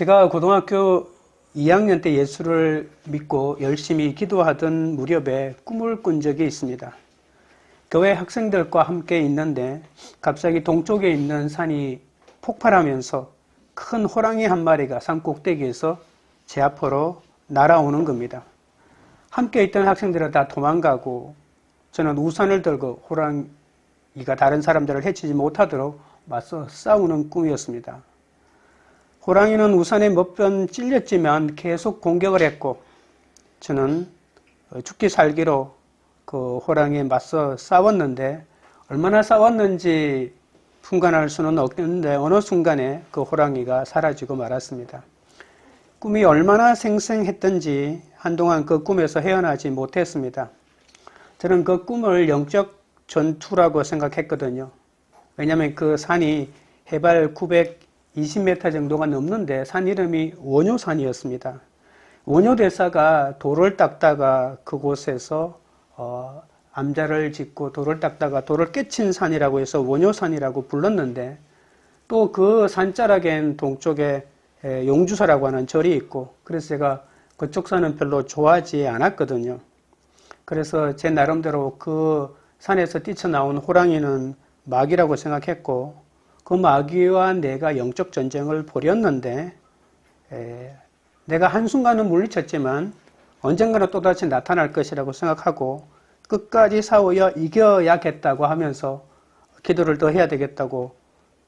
제가 고등학교 2학년 때 예수를 믿고 열심히 기도하던 무렵에 꿈을 꾼 적이 있습니다. 교회 학생들과 함께 있는데 갑자기 동쪽에 있는 산이 폭발하면서 큰 호랑이 한 마리가 산 꼭대기에서 제 앞으로 날아오는 겁니다. 함께 있던 학생들은 다 도망가고 저는 우산을 들고 호랑이가 다른 사람들을 해치지 못하도록 맞서 싸우는 꿈이었습니다. 호랑이는 우산에 몇 번 찔렸지만 계속 공격을 했고 저는 죽기 살기로 그 호랑이에 맞서 싸웠는데 얼마나 싸웠는지 분간할 수는 없는데 어느 순간에 그 호랑이가 사라지고 말았습니다. 꿈이 얼마나 생생했던지 한동안 그 꿈에서 헤어나지 못했습니다. 저는 그 꿈을 영적 전투라고 생각했거든요. 왜냐하면 그 산이 해발 920m 정도가 넘는데 산 이름이 원효산이었습니다. 원효대사가 돌을 닦다가 그곳에서 암자를 짓고 돌을 닦다가 돌을 깨친 산이라고 해서 원효산이라고 불렀는데 또 그 산자락엔 동쪽에 용주사라고 하는 절이 있고 그래서 제가 그쪽 산은 별로 좋아하지 않았거든요. 그래서 제 나름대로 그 산에서 뛰쳐나온 호랑이는 마귀라고 생각했고 그 마귀와 내가 영적 전쟁을 벌였는데 내가 한순간은 물리쳤지만 언젠가는 또다시 나타날 것이라고 생각하고 끝까지 싸워야 이겨야겠다고 하면서 기도를 더 해야 되겠다고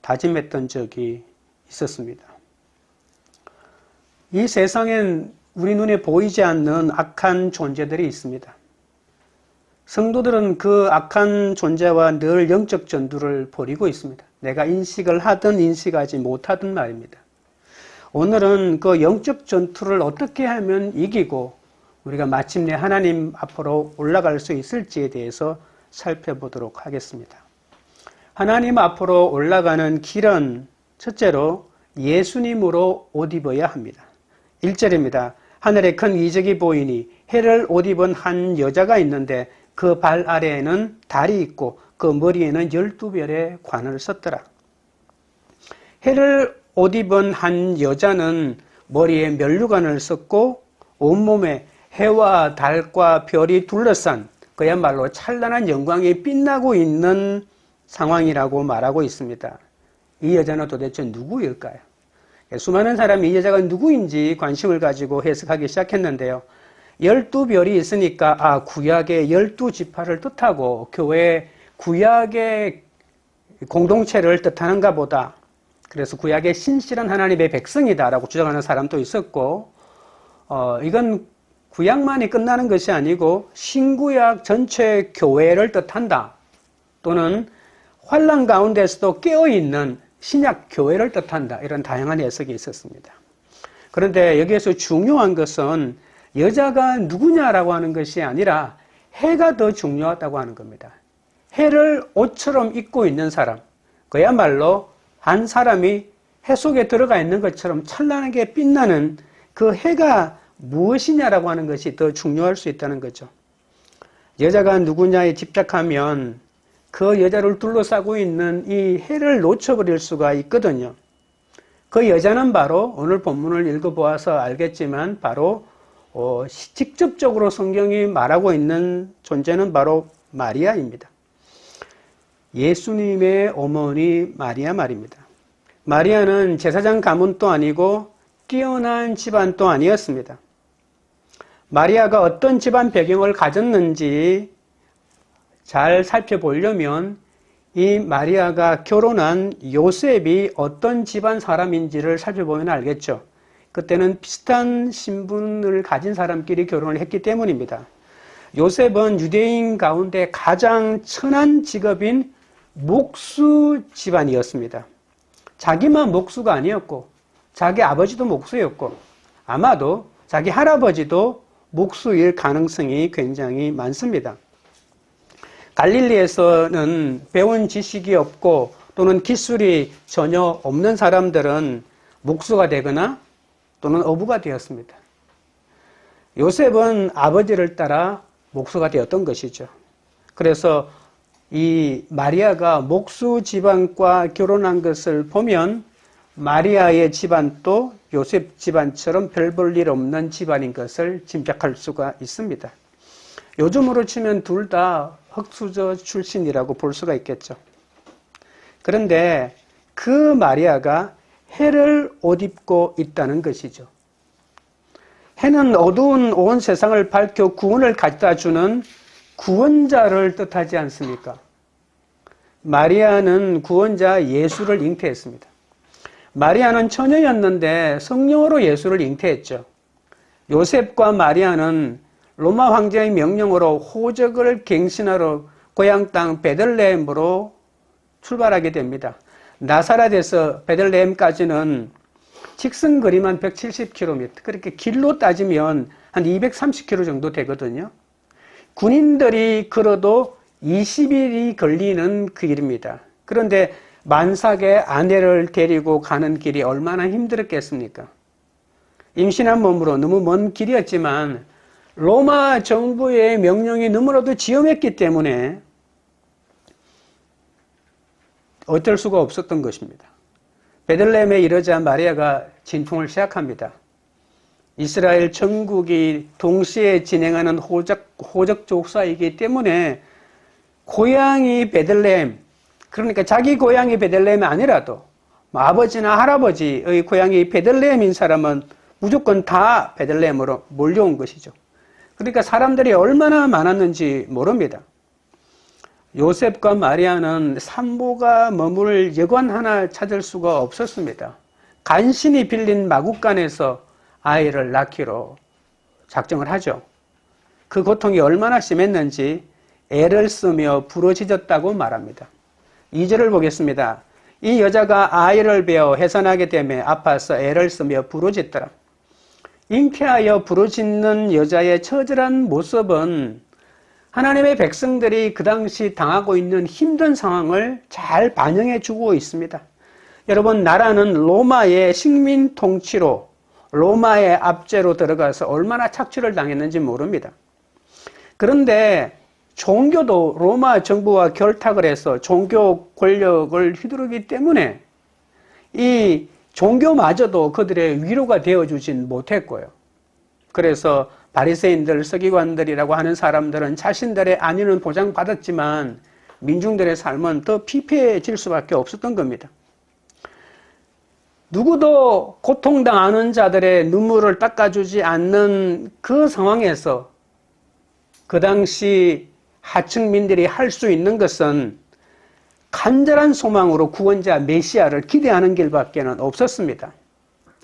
다짐했던 적이 있었습니다. 이 세상엔 우리 눈에 보이지 않는 악한 존재들이 있습니다. 성도들은 그 악한 존재와 늘 영적 전투를 벌이고 있습니다. 내가 인식을 하든 인식하지 못하든 말입니다. 오늘은 그 영적 전투를 어떻게 하면 이기고 우리가 마침내 하나님 앞으로 올라갈 수 있을지에 대해서 살펴보도록 하겠습니다. 하나님 앞으로 올라가는 길은 첫째로 예수님으로 옷 입어야 합니다. 1절입니다. 하늘에 큰 이적이 보이니 해를 옷 입은 한 여자가 있는데 그 발 아래에는 달이 있고 그 머리에는 12별의 관을 썼더라. 해를 옷 입은 한 여자는 머리에 면류관을 썼고 온몸에 해와 달과 별이 둘러싼 그야말로 찬란한 영광이 빛나고 있는 상황이라고 말하고 있습니다. 이 여자는 도대체 누구일까요? 수많은 사람이 이 여자가 누구인지 관심을 가지고 해석하기 시작했는데요. 12별이 있으니까 구약의 12지파를 뜻하고 교회 구약의 공동체를 뜻하는가 보다. 그래서 구약의 신실한 하나님의 백성이다라고 주장하는 사람도 있었고 이건 구약만이 끝나는 것이 아니고 신구약 전체 교회를 뜻한다. 또는 환난 가운데서도 깨어있는 신약 교회를 뜻한다. 이런 다양한 해석이 있었습니다. 그런데 여기에서 중요한 것은 여자가 누구냐라고 하는 것이 아니라 해가 더 중요하다고 하는 겁니다. 해를 옷처럼 입고 있는 사람, 그야말로 한 사람이 해 속에 들어가 있는 것처럼 찬란하게 빛나는 그 해가 무엇이냐라고 하는 것이 더 중요할 수 있다는 거죠. 여자가 누구냐에 집착하면 그 여자를 둘러싸고 있는 이 해를 놓쳐버릴 수가 있거든요. 그 여자는 바로 오늘 본문을 읽어보아서 알겠지만 바로 직접적으로 성경이 말하고 있는 존재는 바로 마리아입니다. 예수님의 어머니 마리아 말입니다. 마리아는 제사장 가문도 아니고 뛰어난 집안도 아니었습니다. 마리아가 어떤 집안 배경을 가졌는지 잘 살펴보려면 이 마리아가 결혼한 요셉이 어떤 집안 사람인지를 살펴보면 알겠죠. 그때는 비슷한 신분을 가진 사람끼리 결혼을 했기 때문입니다. 요셉은 유대인 가운데 가장 천한 직업인 목수 집안이었습니다. 자기만 목수가 아니었고 자기 아버지도 목수였고 아마도 자기 할아버지도 목수일 가능성이 굉장히 많습니다. 갈릴리에서는 배운 지식이 없고 또는 기술이 전혀 없는 사람들은 목수가 되거나 또는 어부가 되었습니다. 요셉은 아버지를 따라 목수가 되었던 것이죠. 그래서 이 마리아가 목수 집안과 결혼한 것을 보면 마리아의 집안도 요셉 집안처럼 별 볼 일 없는 집안인 것을 짐작할 수가 있습니다. 요즘으로 치면 둘 다 흙수저 출신이라고 볼 수가 있겠죠. 그런데 그 마리아가 해를 옷 입고 있다는 것이죠. 해는 어두운 온 세상을 밝혀 구원을 가져다 주는 구원자를 뜻하지 않습니까? 마리아는 구원자 예수를 잉태했습니다. 마리아는 처녀였는데 성령으로 예수를 잉태했죠. 요셉과 마리아는 로마 황제의 명령으로 호적을 갱신하러 고향 땅 베들레헴으로 출발하게 됩니다. 나사렛에서 베들레헴까지는 직선 거리만 170km, 그렇게 길로 따지면 한 230km 정도 되거든요. 군인들이 걸어도 20일이 걸리는 그 길입니다. 그런데 만삭의 아내를 데리고 가는 길이 얼마나 힘들었겠습니까? 임신한 몸으로 너무 먼 길이었지만 로마 정부의 명령이 너무나도 지엄했기 때문에 어쩔 수가 없었던 것입니다. 베들레헴에 이르자 마리아가 진통을 시작합니다. 이스라엘 전국이 동시에 진행하는 호적 족사이기 때문에 고향이 베들레헴, 그러니까 자기 고향이 베들레헴이 아니라도 아버지나 할아버지의 고향이 베들레헴인 사람은 무조건 다 베들레헴으로 몰려온 것이죠. 그러니까 사람들이 얼마나 많았는지 모릅니다. 요셉과 마리아는 산모가 머물 여관 하나 찾을 수가 없었습니다. 간신히 빌린 마국간에서 아이를 낳기로 작정을 하죠. 그 고통이 얼마나 심했는지 애를 쓰며 부러지졌다고 말합니다. 2절을 보겠습니다. 이 여자가 아이를 베어 해산하게 되며 아파서 애를 쓰며 부러졌더라. 잉태하여 부러지는 여자의 처절한 모습은 하나님의 백성들이 그 당시 당하고 있는 힘든 상황을 잘 반영해 주고 있습니다. 여러분, 나라는 로마의 식민 통치로 로마의 압제로 들어가서 얼마나 착취를 당했는지 모릅니다. 그런데 종교도 로마 정부와 결탁을 해서 종교 권력을 휘두르기 때문에 이 종교마저도 그들의 위로가 되어주진 못했고요. 그래서 바리새인들, 서기관들이라고 하는 사람들은 자신들의 안위는 보장받았지만 민중들의 삶은 더 피폐해질 수밖에 없었던 겁니다. 누구도 고통당하는 자들의 눈물을 닦아주지 않는 그 상황에서 그 당시 하층민들이 할 수 있는 것은 간절한 소망으로 구원자 메시아를 기대하는 길밖에는 없었습니다.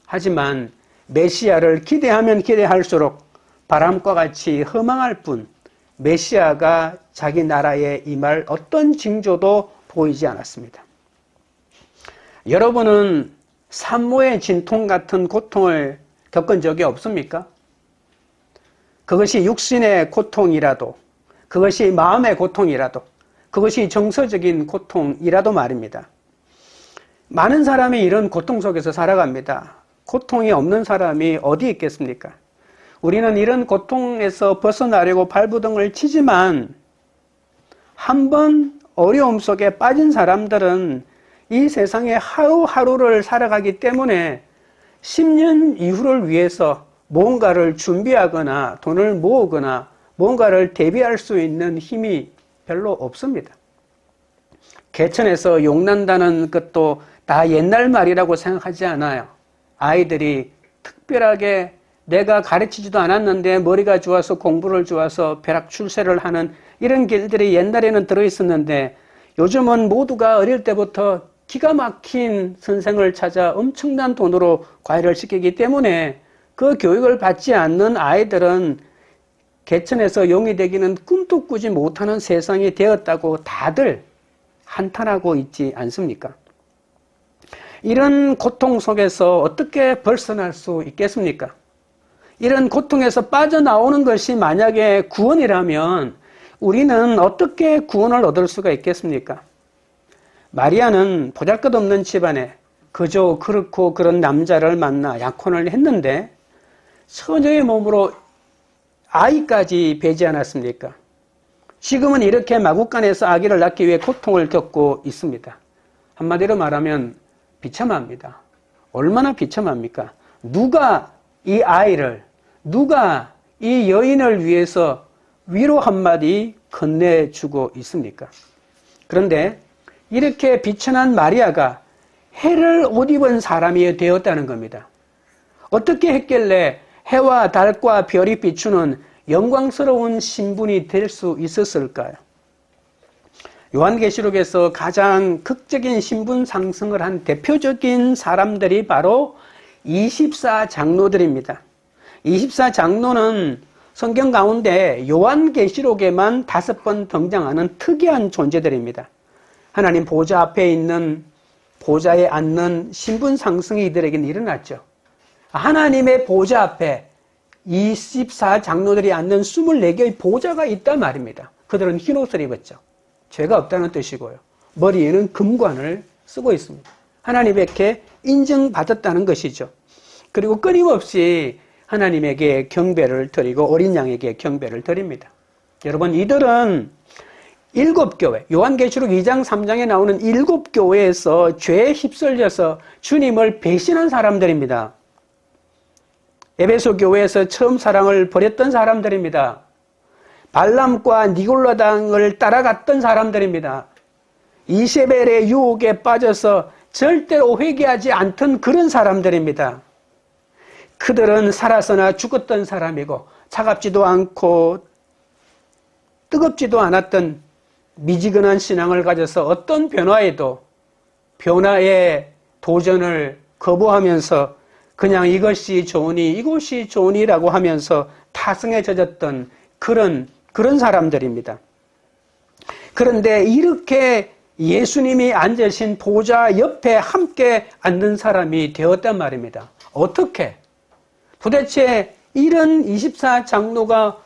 하지만 메시아를 기대하면 기대할수록 바람과 같이 허망할 뿐 메시아가 자기 나라에 임할 어떤 징조도 보이지 않았습니다. 여러분은 산모의 진통 같은 고통을 겪은 적이 없습니까? 그것이 육신의 고통이라도, 그것이 마음의 고통이라도, 그것이 정서적인 고통이라도 말입니다. 많은 사람이 이런 고통 속에서 살아갑니다. 고통이 없는 사람이 어디 있겠습니까? 우리는 이런 고통에서 벗어나려고 발부둥을 치지만 한번 어려움 속에 빠진 사람들은 이 세상에 하루하루를 살아가기 때문에 10년 이후를 위해서 뭔가를 준비하거나 돈을 모으거나 뭔가를 대비할 수 있는 힘이 별로 없습니다. 개천에서 용난다는 것도 다 옛날 말이라고 생각하지 않아요. 아이들이 특별하게 내가 가르치지도 않았는데 머리가 좋아서 공부를 좋아서 벼락 출세를 하는 이런 길들이 옛날에는 들어있었는데 요즘은 모두가 어릴 때부터 기가 막힌 선생을 찾아 엄청난 돈으로 과외를 시키기 때문에 그 교육을 받지 않는 아이들은 개천에서 용이 되기는 꿈도 꾸지 못하는 세상이 되었다고 다들 한탄하고 있지 않습니까? 이런 고통 속에서 어떻게 벗어날 수 있겠습니까? 이런 고통에서 빠져나오는 것이 만약에 구원이라면 우리는 어떻게 구원을 얻을 수가 있겠습니까? 마리아는 보잘것없는 집안에 그저 그렇고 그런 남자를 만나 약혼을 했는데 처녀의 몸으로 아이까지 배지 않았습니까? 지금은 이렇게 마국간에서 아기를 낳기 위해 고통을 겪고 있습니다. 한마디로 말하면 비참합니다. 얼마나 비참합니까? 누가 이 아이를, 누가 이 여인을 위해서 위로 한마디 건네주고 있습니까? 그런데 이렇게 비천한 마리아가 해를 옷 입은 사람이 되었다는 겁니다. 어떻게 했길래 해와 달과 별이 비추는 영광스러운 신분이 될 수 있었을까요? 요한계시록에서 가장 극적인 신분 상승을 한 대표적인 사람들이 바로 24장로들입니다. 24장로는 성경 가운데 요한계시록에만 5번 등장하는 특이한 존재들입니다. 하나님 보좌 앞에 있는 보좌에 앉는 신분 상승이 이들에게는 일어났죠. 하나님의 보좌 앞에 24장로들이 앉는 24개의 보좌가 있단 말입니다. 그들은 흰옷을 입었죠. 죄가 없다는 뜻이고요. 머리에는 금관을 쓰고 있습니다. 하나님에게 인정받았다는 것이죠. 그리고 끊임없이 하나님에게 경배를 드리고 어린 양에게 경배를 드립니다. 여러분, 이들은 7교회, 요한계시록 2장 3장에 나오는 7교회에서 죄에 휩쓸려서 주님을 배신한 사람들입니다. 에베소 교회에서 처음 사랑을 버렸던 사람들입니다. 발람과 니골라당을 따라갔던 사람들입니다. 이세벨의 유혹에 빠져서 절대로 회개하지 않던 그런 사람들입니다. 그들은 살아서나 죽었던 사람이고 차갑지도 않고 뜨겁지도 않았던 미지근한 신앙을 가져서 어떤 변화의 도전을 거부하면서 그냥 이것이 좋으니 이것이 좋으니라고 하면서 타성에 젖었던 그런 사람들입니다. 그런데 이렇게 예수님이 앉으신 보좌 옆에 함께 앉는 사람이 되었단 말입니다. 어떻게? 도대체 이런 24장로가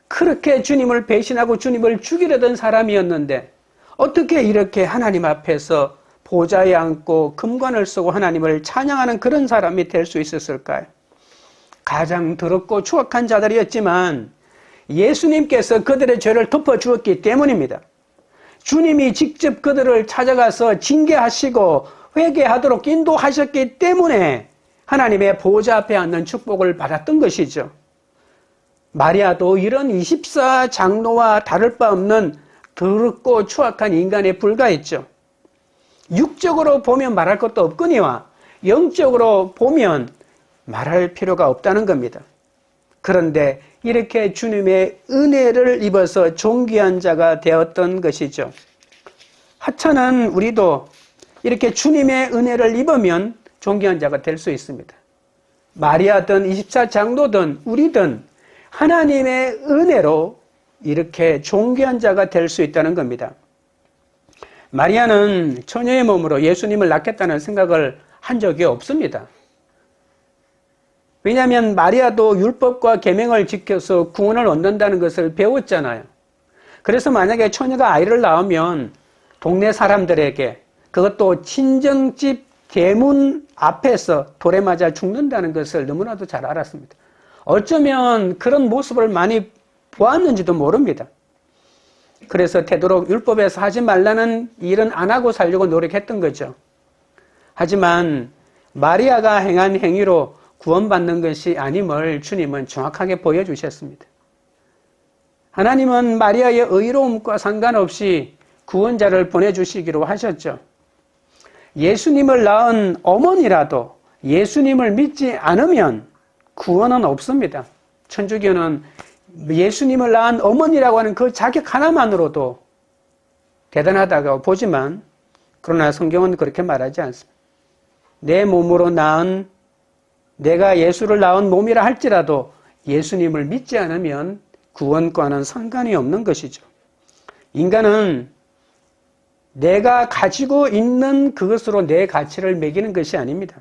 그렇게 주님을 배신하고 주님을 죽이려던 사람이었는데 어떻게 이렇게 하나님 앞에서 보좌에 앉고 금관을 쓰고 하나님을 찬양하는 그런 사람이 될 수 있었을까요? 가장 더럽고 추악한 자들이었지만 예수님께서 그들의 죄를 덮어주었기 때문입니다. 주님이 직접 그들을 찾아가서 징계하시고 회개하도록 인도하셨기 때문에 하나님의 보좌 앞에 앉는 축복을 받았던 것이죠. 마리아도 이런 24장로와 다를 바 없는 더럽고 추악한 인간에 불과했죠. 육적으로 보면 말할 것도 없거니와 영적으로 보면 말할 필요가 없다는 겁니다. 그런데 이렇게 주님의 은혜를 입어서 존귀한 자가 되었던 것이죠. 하찮은 우리도 이렇게 주님의 은혜를 입으면 존귀한 자가 될 수 있습니다. 마리아든 24장로든 우리든 하나님의 은혜로 이렇게 존귀한 자가 될 수 있다는 겁니다. 마리아는 처녀의 몸으로 예수님을 낳겠다는 생각을 한 적이 없습니다. 왜냐하면 마리아도 율법과 계명을 지켜서 구원을 얻는다는 것을 배웠잖아요. 그래서 만약에 처녀가 아이를 낳으면 동네 사람들에게, 그것도 친정집 대문 앞에서 돌에 맞아 죽는다는 것을 너무나도 잘 알았습니다. 어쩌면 그런 모습을 많이 보았는지도 모릅니다. 그래서 되도록 율법에서 하지 말라는 일은 안 하고 살려고 노력했던 거죠. 하지만 마리아가 행한 행위로 구원받는 것이 아님을 주님은 정확하게 보여주셨습니다. 하나님은 마리아의 의로움과 상관없이 구원자를 보내주시기로 하셨죠. 예수님을 낳은 어머니라도 예수님을 믿지 않으면 구원은 없습니다. 천주교는 예수님을 낳은 어머니라고 하는 그 자격 하나만으로도 대단하다고 보지만, 그러나 성경은 그렇게 말하지 않습니다. 내 몸으로 낳은, 내가 예수를 낳은 몸이라 할지라도 예수님을 믿지 않으면 구원과는 상관이 없는 것이죠. 인간은 내가 가지고 있는 그것으로 내 가치를 매기는 것이 아닙니다.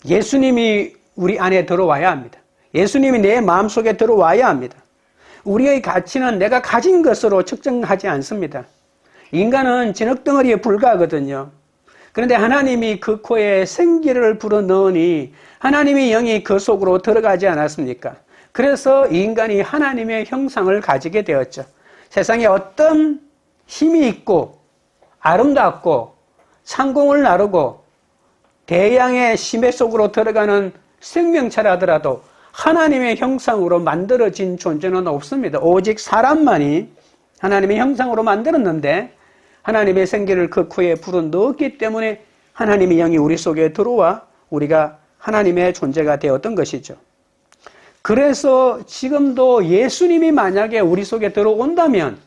예수님이 우리 안에 들어와야 합니다. 예수님이 내 마음속에 들어와야 합니다. 우리의 가치는 내가 가진 것으로 측정하지 않습니다. 인간은 진흙덩어리에 불과하거든요. 그런데 하나님이 그 코에 생기를 불어넣으니 하나님의 영이 그 속으로 들어가지 않았습니까? 그래서 인간이 하나님의 형상을 가지게 되었죠. 세상에 어떤 힘이 있고 아름답고 상공을 나르고 대양의 심해 속으로 들어가는 생명체라 하더라도 하나님의 형상으로 만들어진 존재는 없습니다. 오직 사람만이 하나님의 형상으로 만들었는데 하나님의 생기를 그 코에 불어넣었기 때문에 하나님의 영이 우리 속에 들어와 우리가 하나님의 존재가 되었던 것이죠. 그래서 지금도 예수님이 만약에 우리 속에 들어온다면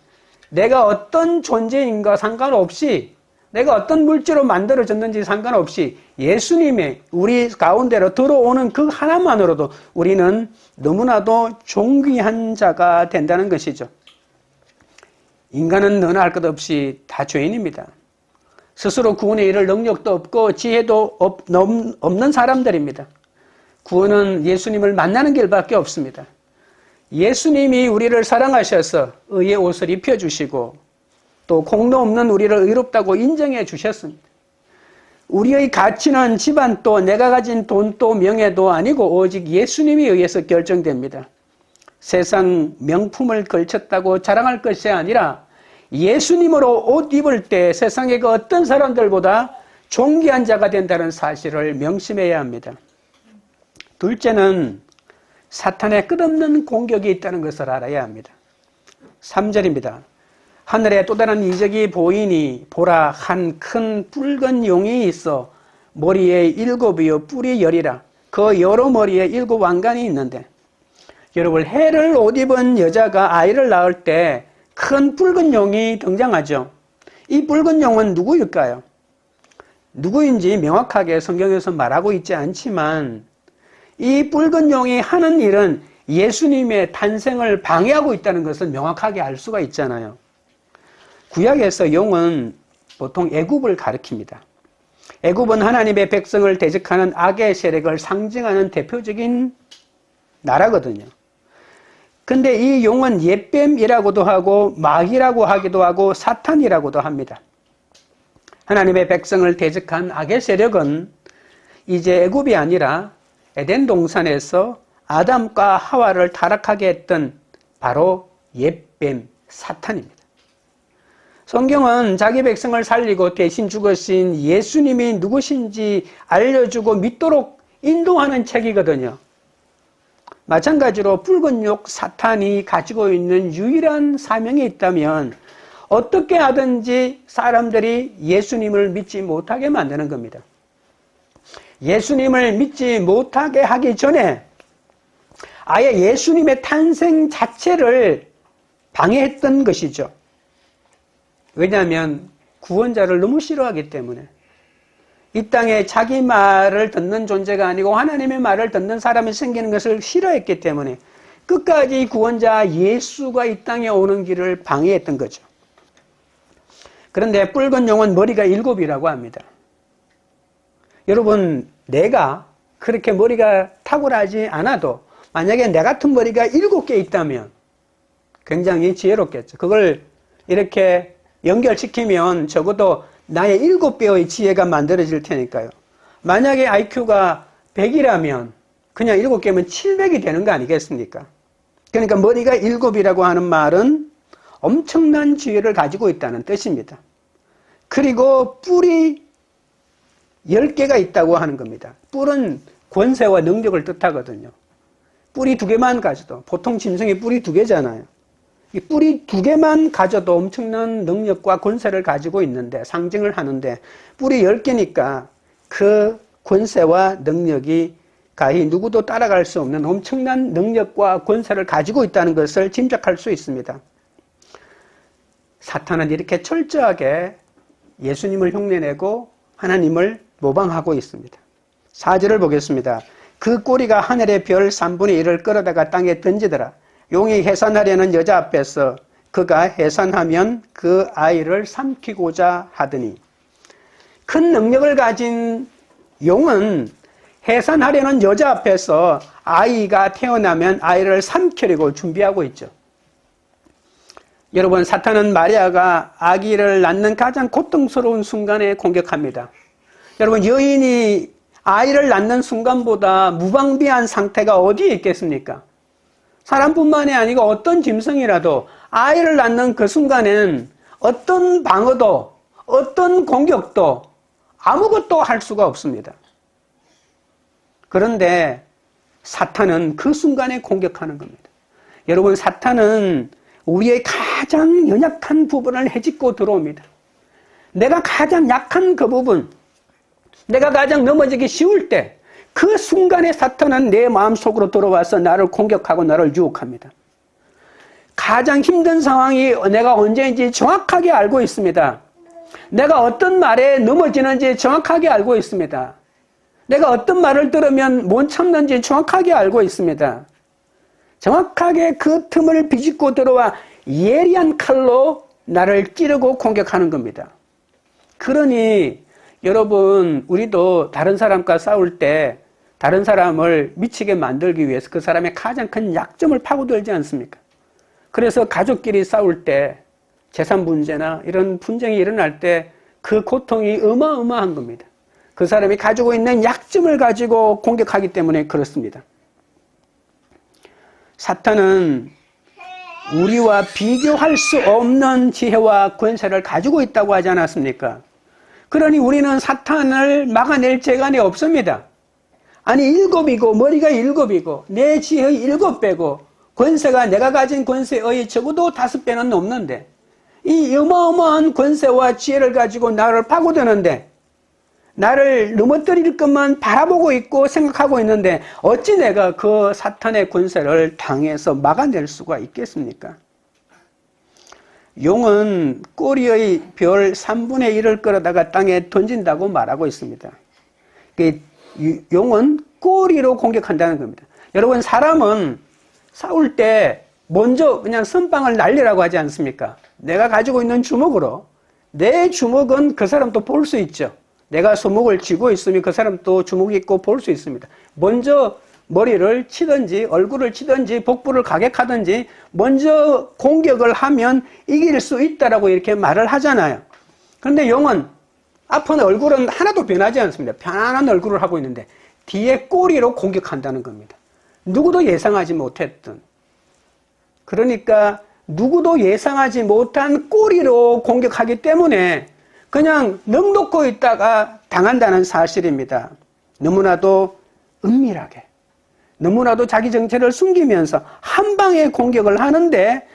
내가 어떤 존재인가 상관없이, 내가 어떤 물질로 만들어졌는지 상관없이 예수님의 우리 가운데로 들어오는 그 하나만으로도 우리는 너무나도 존귀한 자가 된다는 것이죠. 인간은 너나 할 것 없이 다 죄인입니다. 스스로 구원에 이를 능력도 없고 지혜도 없는 사람들입니다. 구원은 예수님을 만나는 길밖에 없습니다. 예수님이 우리를 사랑하셔서 의의 옷을 입혀주시고 또 공로 없는 우리를 의롭다고 인정해 주셨습니다. 우리의 가치는 집안도 내가 가진 돈도 명예도 아니고 오직 예수님에 의해서 결정됩니다. 세상 명품을 걸쳤다고 자랑할 것이 아니라 예수님으로 옷 입을 때 세상의 그 어떤 사람들보다 존귀한 자가 된다는 사실을 명심해야 합니다. 둘째는 사탄의 끝없는 공격이 있다는 것을 알아야 합니다. 3절입니다. 하늘에 또 다른 이적이 보이니 보라 한 큰 붉은 용이 있어 머리에 7이요 뿔이 10이라 그 여러 머리에 7 왕관이 있는데, 여러분 해를 옷 입은 여자가 아이를 낳을 때 큰 붉은 용이 등장하죠. 이 붉은 용은 누구일까요? 누구인지 명확하게 성경에서 말하고 있지 않지만 이 붉은 용이 하는 일은 예수님의 탄생을 방해하고 있다는 것을 명확하게 알 수가 있잖아요. 구약에서 용은 보통 애굽을 가리킵니다. 애굽은 하나님의 백성을 대적하는 악의 세력을 상징하는 대표적인 나라거든요. 근데 이 용은 옛뱀이라고도 하고 마귀라고 하기도 하고 사탄이라고도 합니다. 하나님의 백성을 대적한 악의 세력은 이제 애굽이 아니라 에덴 동산에서 아담과 하와를 타락하게 했던 바로 옛뱀 사탄입니다. 성경은 자기 백성을 살리고 대신 죽으신 예수님이 누구신지 알려주고 믿도록 인도하는 책이거든요. 마찬가지로 붉은 용 사탄이 가지고 있는 유일한 사명이 있다면 어떻게 하든지 사람들이 예수님을 믿지 못하게 만드는 겁니다. 예수님을 믿지 못하게 하기 전에 아예 예수님의 탄생 자체를 방해했던 것이죠. 왜냐하면 구원자를 너무 싫어하기 때문에, 이 땅에 자기 말을 듣는 존재가 아니고 하나님의 말을 듣는 사람이 생기는 것을 싫어했기 때문에 끝까지 구원자 예수가 이 땅에 오는 길을 방해했던 거죠. 그런데 붉은 용은 머리가 7이라고 합니다. 여러분, 내가 그렇게 머리가 탁월하지 않아도 만약에 내 같은 머리가 7개 있다면 굉장히 지혜롭겠죠. 그걸 이렇게 연결시키면 적어도 나의 7배의 지혜가 만들어질 테니까요. 만약에 IQ가 100이라면 그냥 7개면 700이 되는 거 아니겠습니까? 그러니까 머리가 7이라고 하는 말은 엄청난 지혜를 가지고 있다는 뜻입니다. 그리고 뿔이 10개가 있다고 하는 겁니다. 뿔은 권세와 능력을 뜻하거든요. 뿔이 2개만 가져도, 보통 짐승이 뿔이 2개잖아요. 이 뿔이 2개만 가져도 엄청난 능력과 권세를 가지고 있는데, 상징을 하는데, 뿔이 10개니까 그 권세와 능력이 가히 누구도 따라갈 수 없는 엄청난 능력과 권세를 가지고 있다는 것을 짐작할 수 있습니다. 사탄은 이렇게 철저하게 예수님을 흉내내고 하나님을 모방하고 있습니다. 4절을 보겠습니다. 그 꼬리가 하늘의 별 3분의 1을 끌어다가 땅에 던지더라. 용이 해산하려는 여자 앞에서 그가 해산하면 그 아이를 삼키고자 하더니, 큰 능력을 가진 용은 해산하려는 여자 앞에서 아이가 태어나면 아이를 삼키려고 준비하고 있죠. 여러분, 사탄은 마리아가 아기를 낳는 가장 고통스러운 순간에 공격합니다. 여러분, 여인이 아이를 낳는 순간보다 무방비한 상태가 어디에 있겠습니까? 사람뿐만이 아니고 어떤 짐승이라도 아이를 낳는 그 순간에는 어떤 방어도, 어떤 공격도 아무것도 할 수가 없습니다. 그런데 사탄은 그 순간에 공격하는 겁니다. 여러분, 사탄은 우리의 가장 연약한 부분을 헤집고 들어옵니다. 내가 가장 약한 그 부분, 내가 가장 넘어지기 쉬울 때 그 순간에 사탄은 내 마음속으로 들어와서 나를 공격하고 나를 유혹합니다. 가장 힘든 상황이 내가 언제인지 정확하게 알고 있습니다. 내가 어떤 말에 넘어지는지 정확하게 알고 있습니다. 내가 어떤 말을 들으면 못 참는지 정확하게 알고 있습니다. 정확하게 그 틈을 비집고 들어와 예리한 칼로 나를 찌르고 공격하는 겁니다. 그러니 여러분, 우리도 다른 사람과 싸울 때 다른 사람을 미치게 만들기 위해서 그 사람의 가장 큰 약점을 파고들지 않습니까? 그래서 가족끼리 싸울 때 재산 분쟁이나 이런 분쟁이 일어날 때 그 고통이 어마어마한 겁니다. 그 사람이 가지고 있는 약점을 가지고 공격하기 때문에 그렇습니다. 사탄은 우리와 비교할 수 없는 지혜와 권세를 가지고 있다고 하지 않았습니까? 그러니 우리는 사탄을 막아낼 재간이 없습니다. 아니, 7이고 머리가 7이고 내 지혜의 7배고 권세가 내가 가진 권세의 적어도 5배는 넘는데 이 어마어마한 권세와 지혜를 가지고 나를 파고드는데 나를 넘어뜨릴 것만 바라보고 있고 생각하고 있는데 어찌 내가 그 사탄의 권세를 당해서 막아낼 수가 있겠습니까? 용은 꼬리의 별 3분의 1을 끌어다가 땅에 던진다고 말하고 있습니다. 용은 꼬리로 공격한다는 겁니다. 여러분, 사람은 싸울 때 먼저 그냥 선빵을 날리라고 하지 않습니까? 내가 가지고 있는 주먹으로, 내 주먹은 그 사람도 볼 수 있죠. 내가 주먹을 쥐고 있으면 그 사람도 주먹이 있고 볼 수 있습니다. 먼저 머리를 치든지 얼굴을 치든지 복부를 가격하든지 먼저 공격을 하면 이길 수 있다라고 이렇게 말을 하잖아요. 그런데 용은 앞은 얼굴은 하나도 변하지 않습니다. 편안한 얼굴을 하고 있는데 뒤에 꼬리로 공격한다는 겁니다. 누구도 예상하지 못했던. 그러니까 누구도 예상하지 못한 꼬리로 공격하기 때문에 그냥 넋놓고 있다가 당한다는 사실입니다. 너무나도 은밀하게, 너무나도 자기 정체를 숨기면서 한 방에 공격을 하는데,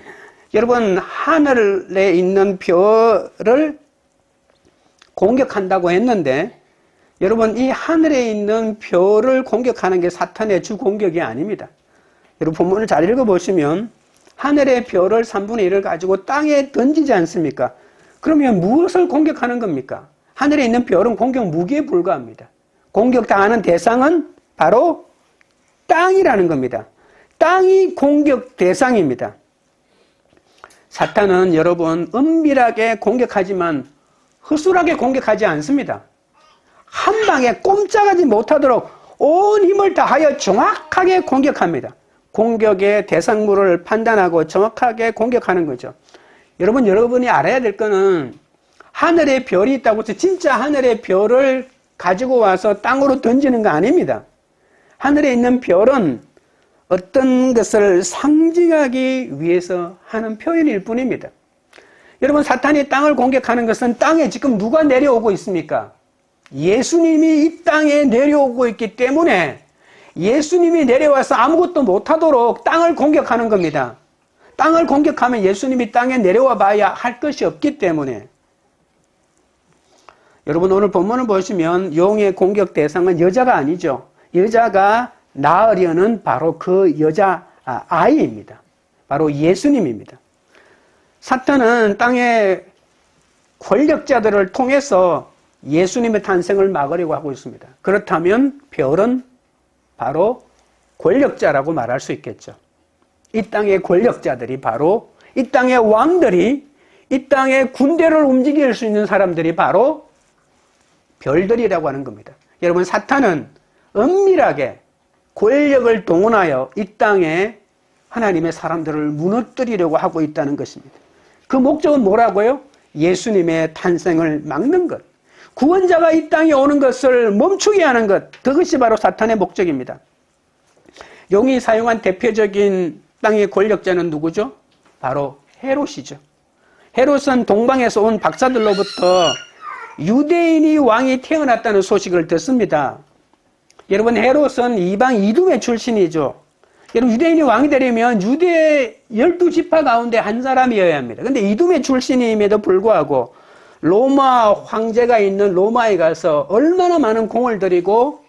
여러분, 하늘에 있는 별을 공격한다고 했는데, 여러분, 이 하늘에 있는 별을 공격하는 게 사탄의 주 공격이 아닙니다. 여러분, 본문을 잘 읽어보시면 하늘의 별을 3분의 1을 가지고 땅에 던지지 않습니까? 그러면 무엇을 공격하는 겁니까? 하늘에 있는 별은 공격 무기에 불과합니다. 공격당하는 대상은 바로 땅이라는 겁니다. 땅이 공격 대상입니다. 사탄은 여러분 은밀하게 공격하지만 허술하게 공격하지 않습니다. 한 방에 꼼짝하지 못하도록 온 힘을 다하여 정확하게 공격합니다. 공격의 대상물을 판단하고 정확하게 공격하는 거죠. 여러분, 여러분이 알아야 될 거는 하늘에 별이 있다고 해서 진짜 하늘의 별을 가지고 와서 땅으로 던지는 거 아닙니다. 하늘에 있는 별은 어떤 것을 상징하기 위해서 하는 표현일 뿐입니다. 여러분, 사탄이 땅을 공격하는 것은 땅에 지금 누가 내려오고 있습니까? 예수님이 이 땅에 내려오고 있기 때문에 예수님이 내려와서 아무것도 못하도록 땅을 공격하는 겁니다. 땅을 공격하면 예수님이 땅에 내려와 봐야 할 것이 없기 때문에. 여러분, 오늘 본문을 보시면 용의 공격 대상은 여자가 아니죠. 여자가 낳으려는 바로 그 여자 아이입니다. 바로 예수님입니다. 사탄은 땅의 권력자들을 통해서 예수님의 탄생을 막으려고 하고 있습니다. 그렇다면 별은 바로 권력자라고 말할 수 있겠죠. 이 땅의 권력자들이 바로, 이 땅의 왕들이, 이 땅의 군대를 움직일 수 있는 사람들이 바로 별들이라고 하는 겁니다. 여러분, 사탄은 은밀하게 권력을 동원하여 이 땅에 하나님의 사람들을 무너뜨리려고 하고 있다는 것입니다. 그 목적은 뭐라고요? 예수님의 탄생을 막는 것. 구원자가 이 땅에 오는 것을 멈추게 하는 것. 그것이 바로 사탄의 목적입니다. 용이 사용한 대표적인 땅의 권력자는 누구죠? 바로 헤롯이죠. 헤롯은 동방에서 온 박사들로부터 유대인이 왕이 태어났다는 소식을 듣습니다. 여러분, 헤롯은 이방 이두메 출신이죠. 여러분, 유대인이 왕이 되려면 유대 12지파 가운데 한 사람이어야 합니다. 근데 이두메 출신임에도 불구하고 로마 황제가 있는 로마에 가서 얼마나 많은 공을 들이고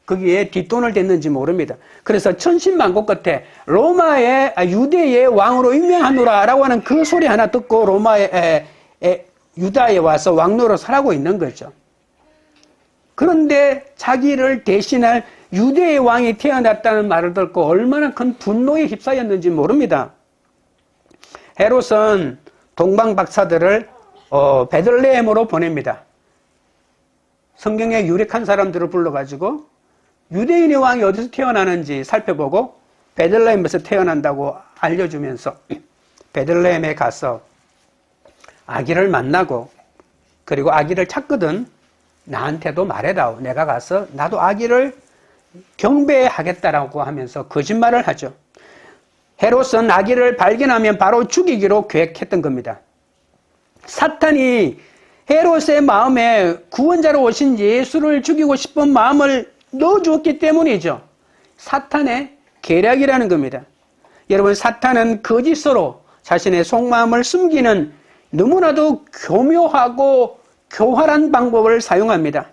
거기에 뒷돈을 댔는지 모릅니다. 그래서 천신만고 끝에 유대의 왕으로 임명하노라 라고 하는 그 소리 하나 듣고 유다에 와서 왕노로 살고 있는 거죠. 그런데 자기를 대신할 유대의 왕이 태어났다는 말을 듣고 얼마나 큰 분노에 휩싸였는지 모릅니다. 헤롯은 동방박사들을 베들레헴으로 보냅니다. 성경에 유력한 사람들을 불러가지고 유대인의 왕이 어디서 태어나는지 살펴보고 베들레헴에서 태어난다고 알려주면서 베들레헴에 가서 아기를 만나고, 그리고 아기를 찾거든 나한테도 말해다오. 내가 가서 나도 아기를 경배하겠다라고 하면서 거짓말을 하죠. 헤롯은 아기를 발견하면 바로 죽이기로 계획했던 겁니다. 사탄이 헤롯의 마음에 구원자로 오신 예수를 죽이고 싶은 마음을 넣어주었기 때문이죠. 사탄의 계략이라는 겁니다. 여러분, 사탄은 거짓으로 자신의 속마음을 숨기는 너무나도 교묘하고 교활한 방법을 사용합니다.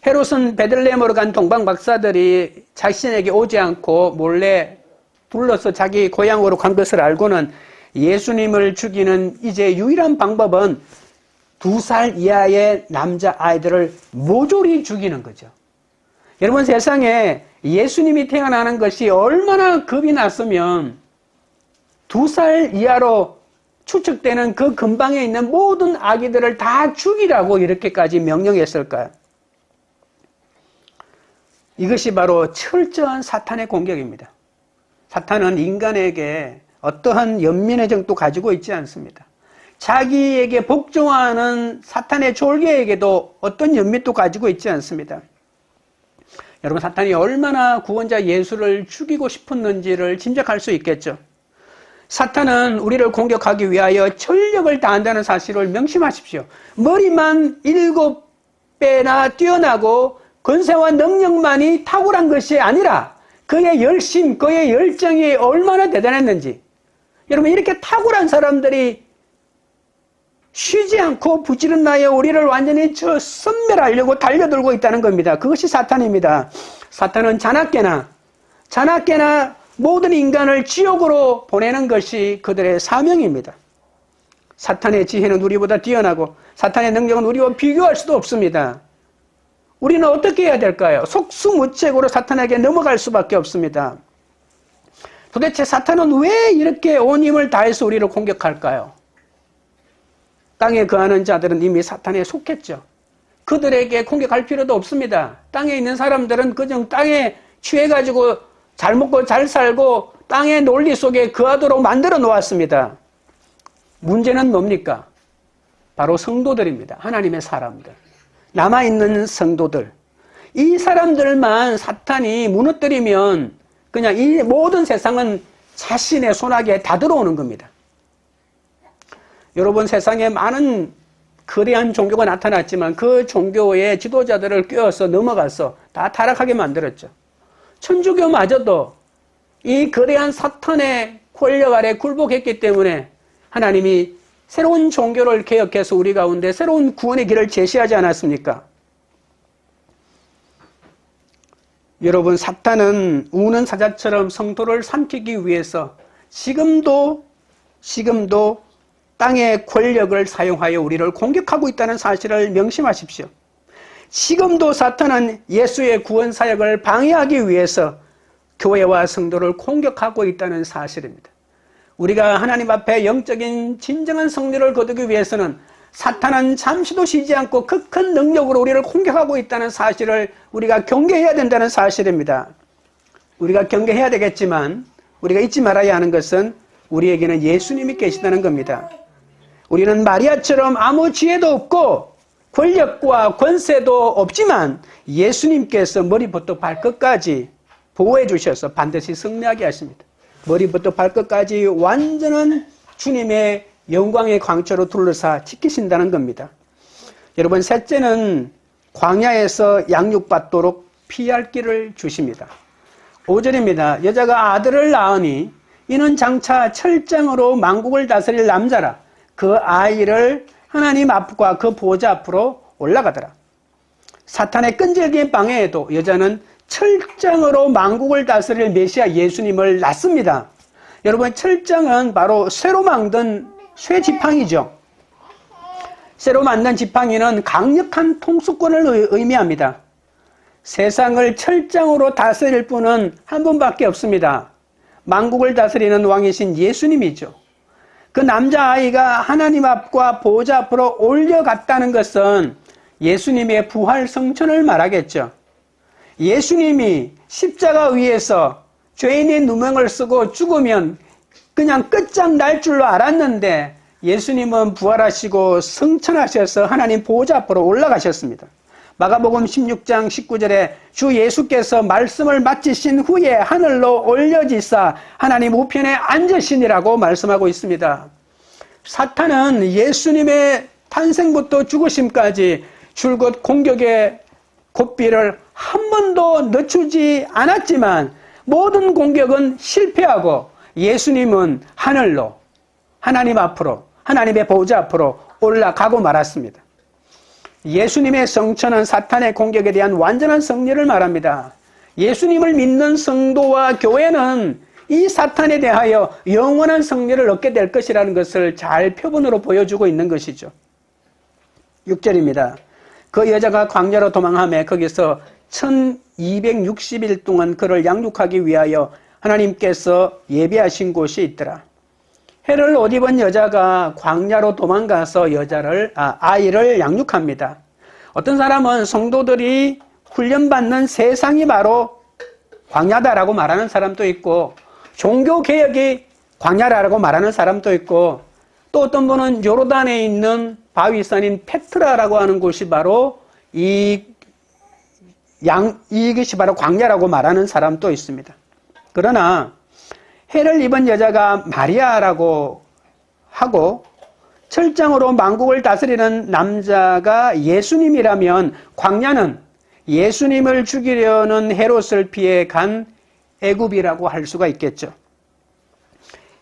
헤롯은 베들레헴으로 간 동방 박사들이 자신에게 오지 않고 몰래 불러서 자기 고향으로 간 것을 알고는 예수님을 죽이는 이제 유일한 방법은 2살 이하의 남자아이들을 모조리 죽이는 거죠. 여러분, 세상에 예수님이 태어나는 것이 얼마나 겁이 났으면 2살 이하로 추측되는 그 근방에 있는 모든 아기들을 다 죽이라고 이렇게까지 명령했을까요? 이것이 바로 철저한 사탄의 공격입니다. 사탄은 인간에게 어떠한 연민의 정도 가지고 있지 않습니다. 자기에게 복종하는 사탄의 졸개에게도 어떤 연민도 가지고 있지 않습니다. 여러분, 사탄이 얼마나 구원자 예수를 죽이고 싶었는지를 짐작할 수 있겠죠. 사탄은 우리를 공격하기 위하여 전력을 다한다는 사실을 명심하십시오. 머리만 7배나 뛰어나고 권세와 능력만이 탁월한 것이 아니라 그의 열심, 그의 열정이 얼마나 대단했는지. 여러분, 이렇게 탁월한 사람들이 쉬지 않고 부지런하여 우리를 완전히 섬멸하려고 달려들고 있다는 겁니다. 그것이 사탄입니다. 사탄은 자나깨나 모든 인간을 지옥으로 보내는 것이 그들의 사명입니다. 사탄의 지혜는 우리보다 뛰어나고 사탄의 능력은 우리와 비교할 수도 없습니다. 우리는 어떻게 해야 될까요? 속수무책으로 사탄에게 넘어갈 수밖에 없습니다. 도대체 사탄은 왜 이렇게 온 힘을 다해서 우리를 공격할까요? 땅에 거하는 자들은 이미 사탄에 속했죠. 그들에게 공격할 필요도 없습니다. 땅에 있는 사람들은 그저 땅에 취해가지고 잘 먹고 잘 살고 땅의 논리 속에 거하도록 만들어 놓았습니다. 문제는 뭡니까? 바로 성도들입니다. 하나님의 사람들. 남아있는 성도들. 이 사람들만 사탄이 무너뜨리면 그냥 이 모든 세상은 자신의 손아귀에 다 들어오는 겁니다. 여러분, 세상에 많은 거대한 종교가 나타났지만 그 종교의 지도자들을 꿰어서 넘어가서 다 타락하게 만들었죠. 천주교마저도 이 거대한 사탄의 권력 아래 굴복했기 때문에 하나님이 새로운 종교를 개혁해서 우리 가운데 새로운 구원의 길을 제시하지 않았습니까? 여러분, 사탄은 우는 사자처럼 성도를 삼키기 위해서 지금도 땅의 권력을 사용하여 우리를 공격하고 있다는 사실을 명심하십시오. 지금도 사탄은 예수의 구원 사역을 방해하기 위해서 교회와 성도를 공격하고 있다는 사실입니다. 우리가 하나님 앞에 영적인 진정한 승리를 거두기 위해서는 사탄은 잠시도 쉬지 않고 그 큰 능력으로 우리를 공격하고 있다는 사실을 우리가 경계해야 된다는 사실입니다. 우리가 경계해야 되겠지만 우리가 잊지 말아야 하는 것은 우리에게는 예수님이 계시다는 겁니다. 우리는 마리아처럼 아무 지혜도 없고 권력과 권세도 없지만 예수님께서 머리부터 발끝까지 보호해 주셔서 반드시 승리하게 하십니다. 머리부터 발끝까지 완전한 주님의 영광의 광채로 둘러싸 지키신다는 겁니다. 여러분, 셋째는 광야에서 양육받도록 피할 길을 주십니다. 5절입니다. 여자가 아들을 낳으니 이는 장차 철장으로 만국을 다스릴 남자라. 그 아이를 하나님 앞과 그 보좌 앞으로 올라가더라. 사탄의 끈질긴 방해에도 여자는 철장으로 만국을 다스릴 메시아 예수님을 낳습니다. 여러분, 철장은 바로 쇠로 만든 쇠지팡이죠. 쇠로 만든 지팡이는 강력한 통수권을 의미합니다. 세상을 철장으로 다스릴 분은 한 분밖에 없습니다. 만국을 다스리는 왕이신 예수님이죠. 그 남자아이가 하나님 앞과 보좌 앞으로 올려갔다는 것은 예수님의 부활 성천을 말하겠죠. 예수님이 십자가 위에서 죄인의 누명을 쓰고 죽으면 그냥 끝장날 줄로 알았는데 예수님은 부활하시고 성천하셔서 하나님 보좌 앞으로 올라가셨습니다. 마가복음 16장 19절에 주 예수께서 말씀을 마치신 후에 하늘로 올려지사 하나님 우편에 앉으시니라고 말씀하고 있습니다. 사탄은 예수님의 탄생부터 죽으심까지 줄곧 공격의 고삐를 한 번도 늦추지 않았지만 모든 공격은 실패하고 예수님은 하늘로, 하나님 앞으로, 하나님의 보좌 앞으로 올라가고 말았습니다. 예수님의 성천은 사탄의 공격에 대한 완전한 승리를 말합니다. 예수님을 믿는 성도와 교회는 이 사탄에 대하여 영원한 승리를 얻게 될 것이라는 것을 잘 표본으로 보여주고 있는 것이죠. 6절입니다. 그 여자가 광야로 도망하며 거기서 1260일 동안 그를 양육하기 위하여 하나님께서 예비하신 곳이 있더라. 해를 옷 입은 여자가 광야로 도망가서 아이를 양육합니다. 어떤 사람은 성도들이 훈련받는 세상이 바로 광야다라고 말하는 사람도 있고 종교개혁이 광야라고 말하는 사람도 있고 또 어떤 분은 요르단에 있는 바위산인 페트라라고 하는 곳이 바로 이것이 바로 광야라고 말하는 사람도 있습니다. 그러나 해를 입은 여자가 마리아라고 하고 철장으로 만국을 다스리는 남자가 예수님이라면 광야는 예수님을 죽이려는 헤롯을 피해 간 애굽이라고 할 수가 있겠죠.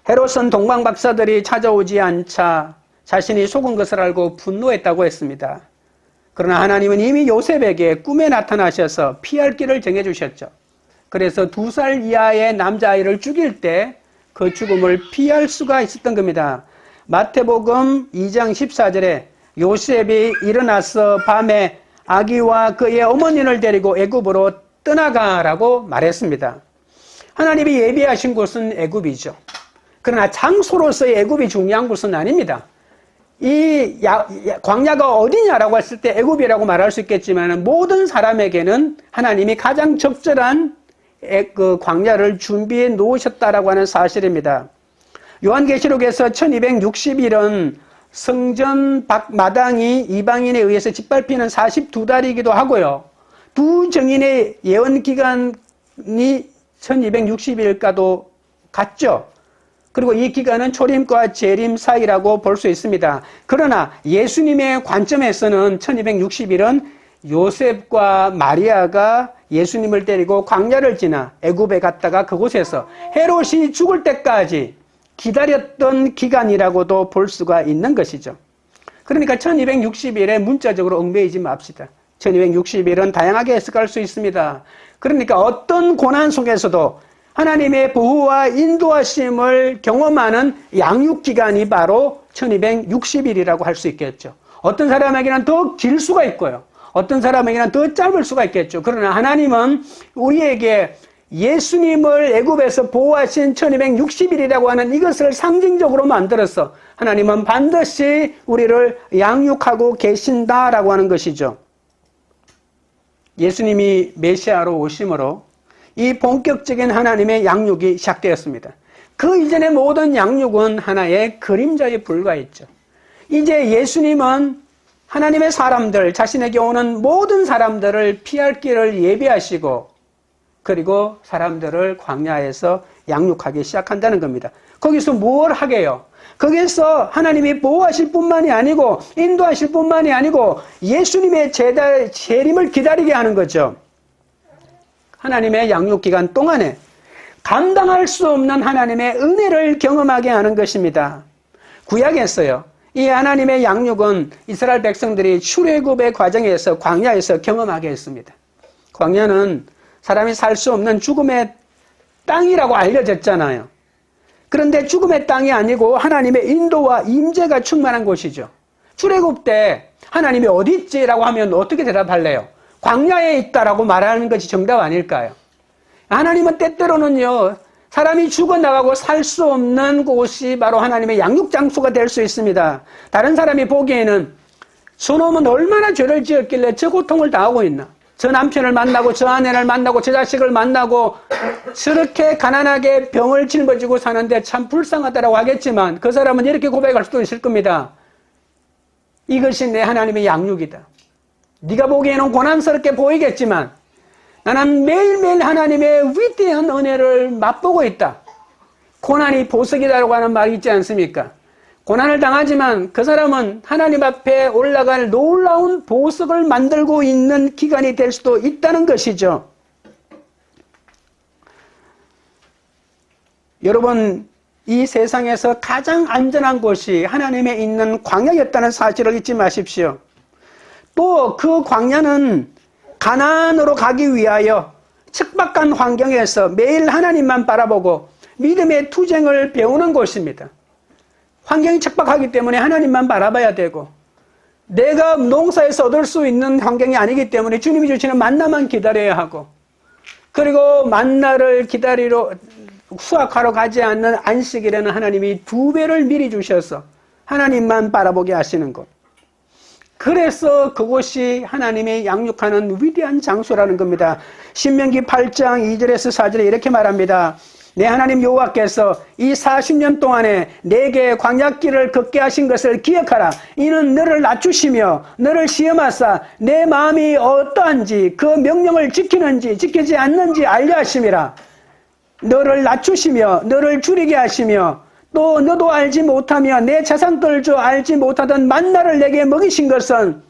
헤롯은 동방박사들이 찾아오지 않자 자신이 속은 것을 알고 분노했다고 했습니다. 그러나 하나님은 이미 요셉에게 꿈에 나타나셔서 피할 길을 정해주셨죠. 그래서 2살 이하의 남자아이를 죽일 때 그 죽음을 피할 수가 있었던 겁니다. 마태복음 2장 14절에 요셉이 일어나서 밤에 아기와 그의 어머니를 데리고 애굽으로 떠나가라고 말했습니다. 하나님이 예비하신 곳은 애굽이죠. 그러나 장소로서의 애굽이 중요한 곳은 아닙니다. 이 광야가 어디냐라고 했을 때 애굽이라고 말할 수 있겠지만 모든 사람에게는 하나님이 가장 적절한 그 광야를 준비해 놓으셨다라고 하는 사실입니다. 요한계시록에서 1260일은 성전 밖 마당이 이방인에 의해서 짓밟히는 42달이기도 하고요. 두 정인의 예언 기간이 1260일과도 같죠. 그리고 이 기간은 초림과 재림 사이라고 볼 수 있습니다. 그러나 예수님의 관점에서는 1260일은 요셉과 마리아가 예수님을 데리고 광야를 지나 애굽에 갔다가 그곳에서 헤롯이 죽을 때까지 기다렸던 기간이라고도 볼 수가 있는 것이죠. 그러니까 1260일에 문자적으로 얽매이지 맙시다. 1260일은 다양하게 해석할 수 있습니다. 그러니까 어떤 고난 속에서도 하나님의 보호와 인도하심을 경험하는 양육기간이 바로 1260일이라고 할 수 있겠죠. 어떤 사람에게는 더 길 수가 있고요. 어떤 사람에게는 더 짧을 수가 있겠죠. 그러나 하나님은 우리에게 예수님을 애굽에서 보호하신 1260일이라고 하는 이것을 상징적으로 만들어서 하나님은 반드시 우리를 양육하고 계신다라고 하는 것이죠. 예수님이 메시아로 오심으로 이 본격적인 하나님의 양육이 시작되었습니다. 그 이전의 모든 양육은 하나의 그림자에 불과했죠. 이제 예수님은 하나님의 사람들, 자신에게 오는 모든 사람들을 피할 길을 예비하시고 그리고 사람들을 광야에서 양육하기 시작한다는 겁니다. 거기서 뭘 하게요? 거기서 하나님이 보호하실 뿐만이 아니고 인도하실 뿐만이 아니고 예수님의 재림을 기다리게 하는 거죠. 하나님의 양육기간 동안에 감당할 수 없는 하나님의 은혜를 경험하게 하는 것입니다. 구약에서요, 이 하나님의 양육은 이스라엘 백성들이 출애굽의 과정에서 광야에서 경험하게 했습니다. 광야는 사람이 살 수 없는 죽음의 땅이라고 알려졌잖아요. 그런데 죽음의 땅이 아니고 하나님의 인도와 임재가 충만한 곳이죠. 출애굽 때 하나님이 어디 있지라고 하면 어떻게 대답할래요? 광야에 있다라고 말하는 것이 정답 아닐까요? 하나님은 때때로는요, 사람이 죽어나가고 살 수 없는 곳이 바로 하나님의 양육장소가 될 수 있습니다. 다른 사람이 보기에는 저놈은 얼마나 죄를 지었길래 저 고통을 당하고 있나? 저 남편을 만나고 저 아내를 만나고 저 자식을 만나고 저렇게 가난하게 병을 짊어지고 사는데 참 불쌍하다라고 하겠지만 그 사람은 이렇게 고백할 수도 있을 겁니다. 이것이 내 하나님의 양육이다. 네가 보기에는 고난스럽게 보이겠지만 나는 매일매일 하나님의 위대한 은혜를 맛보고 있다. 고난이 보석이다라고 하는 말이 있지 않습니까? 고난을 당하지만 그 사람은 하나님 앞에 올라갈 놀라운 보석을 만들고 있는 기간이 될 수도 있다는 것이죠. 여러분, 이 세상에서 가장 안전한 곳이 하나님에 있는 광야였다는 사실을 잊지 마십시오. 또 그 광야는 가나안으로 가기 위하여 척박한 환경에서 매일 하나님만 바라보고 믿음의 투쟁을 배우는 곳입니다. 환경이 척박하기 때문에 하나님만 바라봐야 되고 내가 농사에서 얻을 수 있는 환경이 아니기 때문에 주님이 주시는 만나만 기다려야 하고 그리고 만나를 기다리러 수확하러 가지 않는 안식일에는 하나님이 2배를 미리 주셔서 하나님만 바라보게 하시는 것. 그래서 그곳이 하나님의 양육하는 위대한 장소라는 겁니다. 신명기 8장 2절에서 4절에 이렇게 말합니다. 내 하나님 여호와께서 이 40년 동안에 내게 광야길을 걷게 하신 것을 기억하라. 이는 너를 낮추시며 너를 시험하사 내 마음이 어떠한지 그 명령을 지키는지 지키지 않는지 알려 하심이라. 너를 낮추시며 너를 줄이게 하시며 또 너도 알지 못하며 내 자손들도 알지 못하던 만나를 내게 먹이신 것은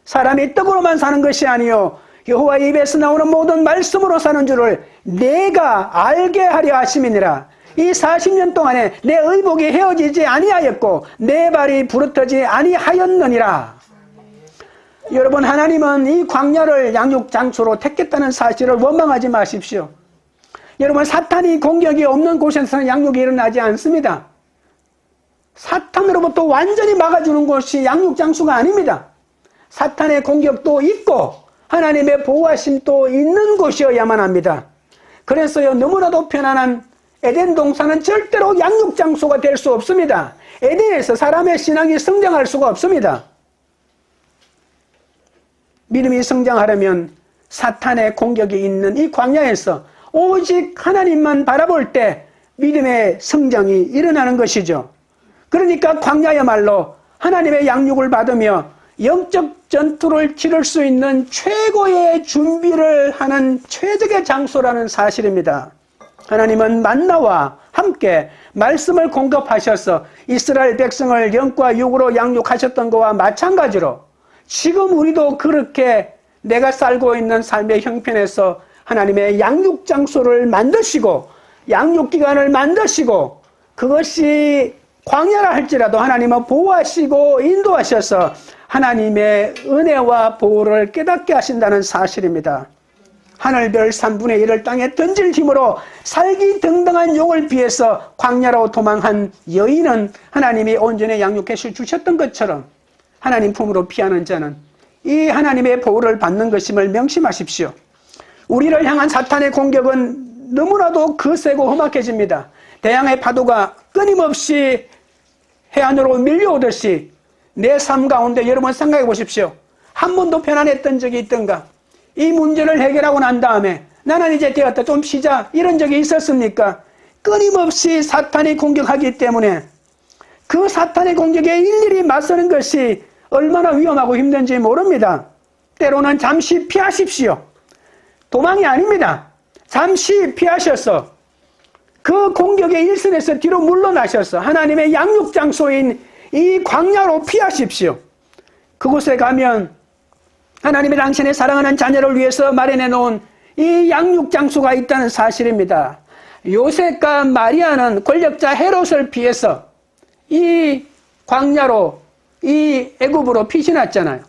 사람이 떡으로만 사는 것이 아니요 여호와의 입에서 나오는 모든 말씀으로 사는 줄을 내가 알게 하려 하심이니라. 이 40년 동안에 내 의복이 헤어지지 아니하였고 내 발이 부르트지 아니하였느니라. 여러분, 하나님은 이 광야를 양육장소로 택했다는 사실을 원망하지 마십시오. 여러분, 사탄이 공격이 없는 곳에서는 양육이 일어나지 않습니다. 사탄으로부터 완전히 막아주는 곳이 양육장소가 아닙니다. 사탄의 공격도 있고 하나님의 보호하심도 있는 곳이어야만 합니다. 그래서요, 너무나도 편안한 에덴 동산은 절대로 양육장소가 될 수 없습니다. 에덴에서 사람의 신앙이 성장할 수가 없습니다. 믿음이 성장하려면 사탄의 공격이 있는 이 광야에서 오직 하나님만 바라볼 때 믿음의 성장이 일어나는 것이죠. 그러니까 광야야말로 하나님의 양육을 받으며 영적 전투를 치를 수 있는 최고의 준비를 하는 최적의 장소라는 사실입니다. 하나님은 만나와 함께 말씀을 공급하셔서 이스라엘 백성을 영과 육으로 양육하셨던 것과 마찬가지로 지금 우리도 그렇게 내가 살고 있는 삶의 형편에서 하나님의 양육장소를 만드시고 양육기관을 만드시고 그것이 광야라 할지라도 하나님은 보호하시고 인도하셔서 하나님의 은혜와 보호를 깨닫게 하신다는 사실입니다. 하늘별 3분의 1을 땅에 던질 힘으로 살기 등등한 용을 피해서 광야로 도망한 여인은 하나님이 온전히 양육해 주셨던 것처럼 하나님 품으로 피하는 자는 이 하나님의 보호를 받는 것임을 명심하십시오. 우리를 향한 사탄의 공격은 너무나도 거세고 험악해집니다. 대양의 파도가 끊임없이 해안으로 밀려오듯이 내 삶 가운데 여러분 생각해 보십시오. 한 번도 편안했던 적이 있던가? 이 문제를 해결하고 난 다음에 나는 이제 되었다 좀 쉬자 이런 적이 있었습니까? 끊임없이 사탄이 공격하기 때문에 그 사탄의 공격에 일일이 맞서는 것이 얼마나 위험하고 힘든지 모릅니다. 때로는 잠시 피하십시오. 도망이 아닙니다. 잠시 피하셔서 그 공격의 일선에서 뒤로 물러나셔서 하나님의 양육장소인 이 광야로 피하십시오. 그곳에 가면 하나님의 당신의 사랑하는 자녀를 위해서 마련해 놓은 이 양육장소가 있다는 사실입니다. 요셉과 마리아는 권력자 헤롯을 피해서 이 광야로, 이 애굽으로 피신했잖아요.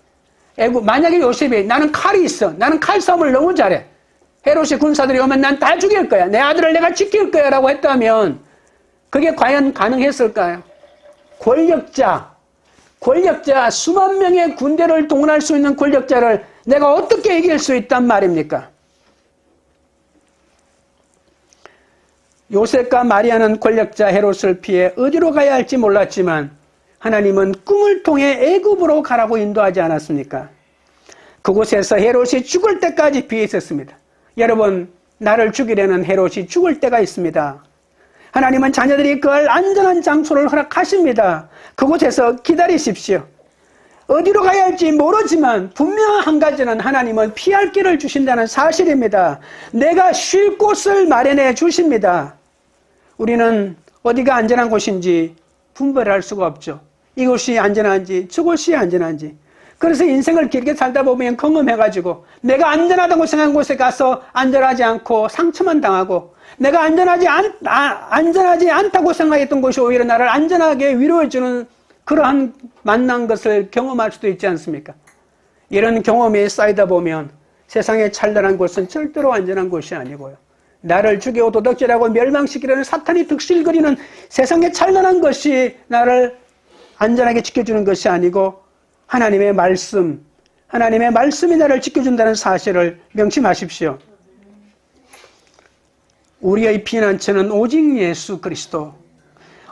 만약에 요셉이 나는 칼이 있어. 나는 칼싸움을 너무 잘해. 헤롯의 군사들이 오면 난 다 죽일 거야. 내 아들을 내가 지킬 거야 라고 했다면 그게 과연 가능했을까요? 권력자, 수만 명의 군대를 동원할 수 있는 권력자를 내가 어떻게 이길 수 있단 말입니까? 요셉과 마리아는 권력자 헤롯을 피해 어디로 가야 할지 몰랐지만 하나님은 꿈을 통해 애굽으로 가라고 인도하지 않았습니까? 그곳에서 헤롯이 죽을 때까지 피해 있었습니다. 여러분, 나를 죽이려는 헤롯이 죽을 때가 있습니다. 하나님은 자녀들이 그걸 안전한 장소를 허락하십니다. 그곳에서 기다리십시오. 어디로 가야 할지 모르지만 분명한 한 가지는 하나님은 피할 길을 주신다는 사실입니다. 내가 쉴 곳을 마련해 주십니다. 우리는 어디가 안전한 곳인지 분별할 수가 없죠. 이곳이 안전한지 저곳이 안전한지. 그래서 인생을 길게 살다 보면 경험해가지고 내가 안전하다고 생각한 곳에 가서 안전하지 않고 상처만 당하고 내가 안전하지 않다고 생각했던 곳이 오히려 나를 안전하게 위로해주는 그러한 만난 것을 경험할 수도 있지 않습니까? 이런 경험이 쌓이다 보면 세상에 찬란한 곳은 절대로 안전한 곳이 아니고요. 나를 죽이고 도덕질하고 멸망시키려는 사탄이 득실거리는 세상에 찬란한 것이 나를 안전하게 지켜주는 것이 아니고 하나님의 말씀이 나를 지켜준다는 사실을 명심하십시오. 우리의 피난처는 오직 예수 그리스도.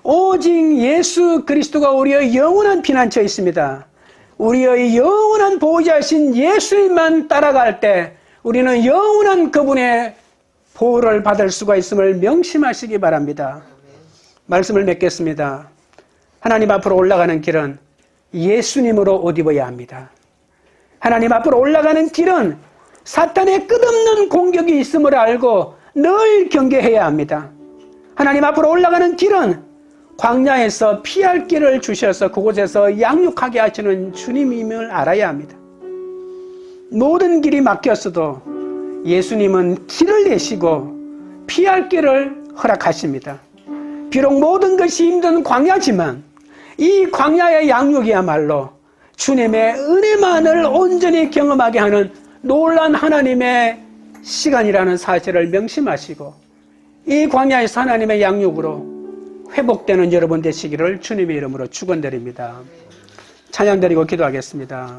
오직 예수 그리스도가 우리의 영원한 피난처에 있습니다. 우리의 영원한 보호자이신 예수님만 따라갈 때 우리는 영원한 그분의 보호를 받을 수가 있음을 명심하시기 바랍니다. 말씀을 맺겠습니다. 하나님 앞으로 올라가는 길은 예수님으로 옷 입어야 합니다. 하나님 앞으로 올라가는 길은 사탄의 끝없는 공격이 있음을 알고 늘 경계해야 합니다. 하나님 앞으로 올라가는 길은 광야에서 피할 길을 주셔서 그곳에서 양육하게 하시는 주님임을 알아야 합니다. 모든 길이 막혔어도 예수님은 길을 내시고 피할 길을 허락하십니다. 비록 모든 것이 힘든 광야지만 이 광야의 양육이야말로 주님의 은혜만을 온전히 경험하게 하는 놀라운 하나님의 시간이라는 사실을 명심하시고 이 광야에서 하나님의 양육으로 회복되는 여러분 되시기를 주님의 이름으로 축원드립니다. 찬양 드리고 기도하겠습니다.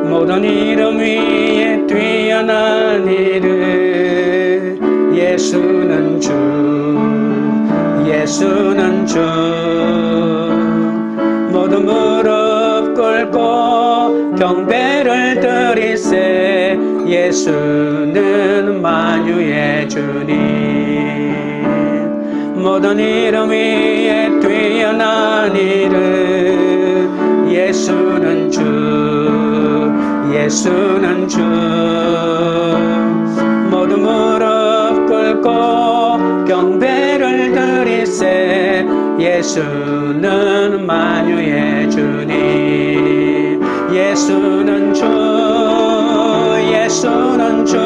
모든 이름 위에 뛰어난 이름 예수는 주 예수는 주 모든 무릎 꿇고 경배를 드리세 예수는 만유의 주님 모든 이름 위에 뛰어난 이름 예수는 주 예수는 주 모든 무릎 꿇고 경배를 드리세 예수는 만유의 주님 예수는 주 예수는 주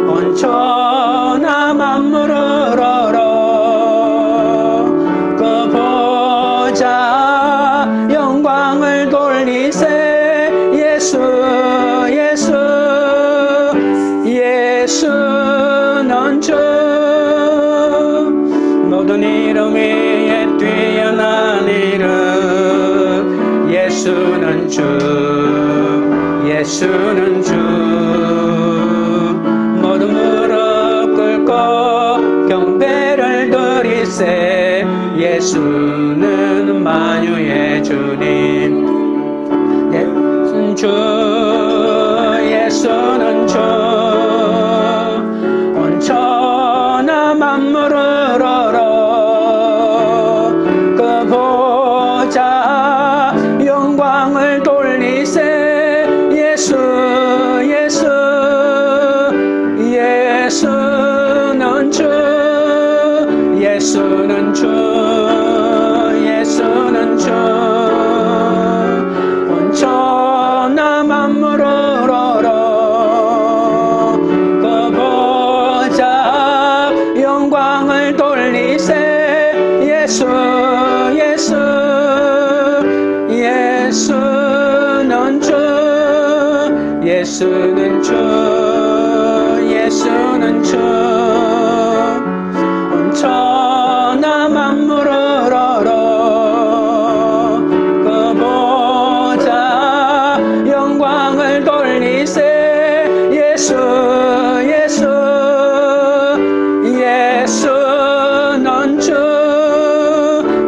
온 천하 만물을 얼어 그 보좌 영광을 돌리세 예수 예수는 주 모든 이름 위에 뛰어난 이름 예수는 주 예수는 주 모든 무릎 꿇고 경배를 드리세 예수는 만유의 주님 예수는 주 예수는 주 온 천하 만물을 얼어 그 보좌 영광을 돌리세 예수 예수는 주, 예수는 주, 예수는 주. 온 천하 만물을 얼어 그 보좌 영광을 돌리세. 예수, 예수, 예수는 주, 예수는 주, 예수는 주. 온 천하 만물을 얼어 그 보좌 영광을 돌리세. 예수, 예수, 예수는 주,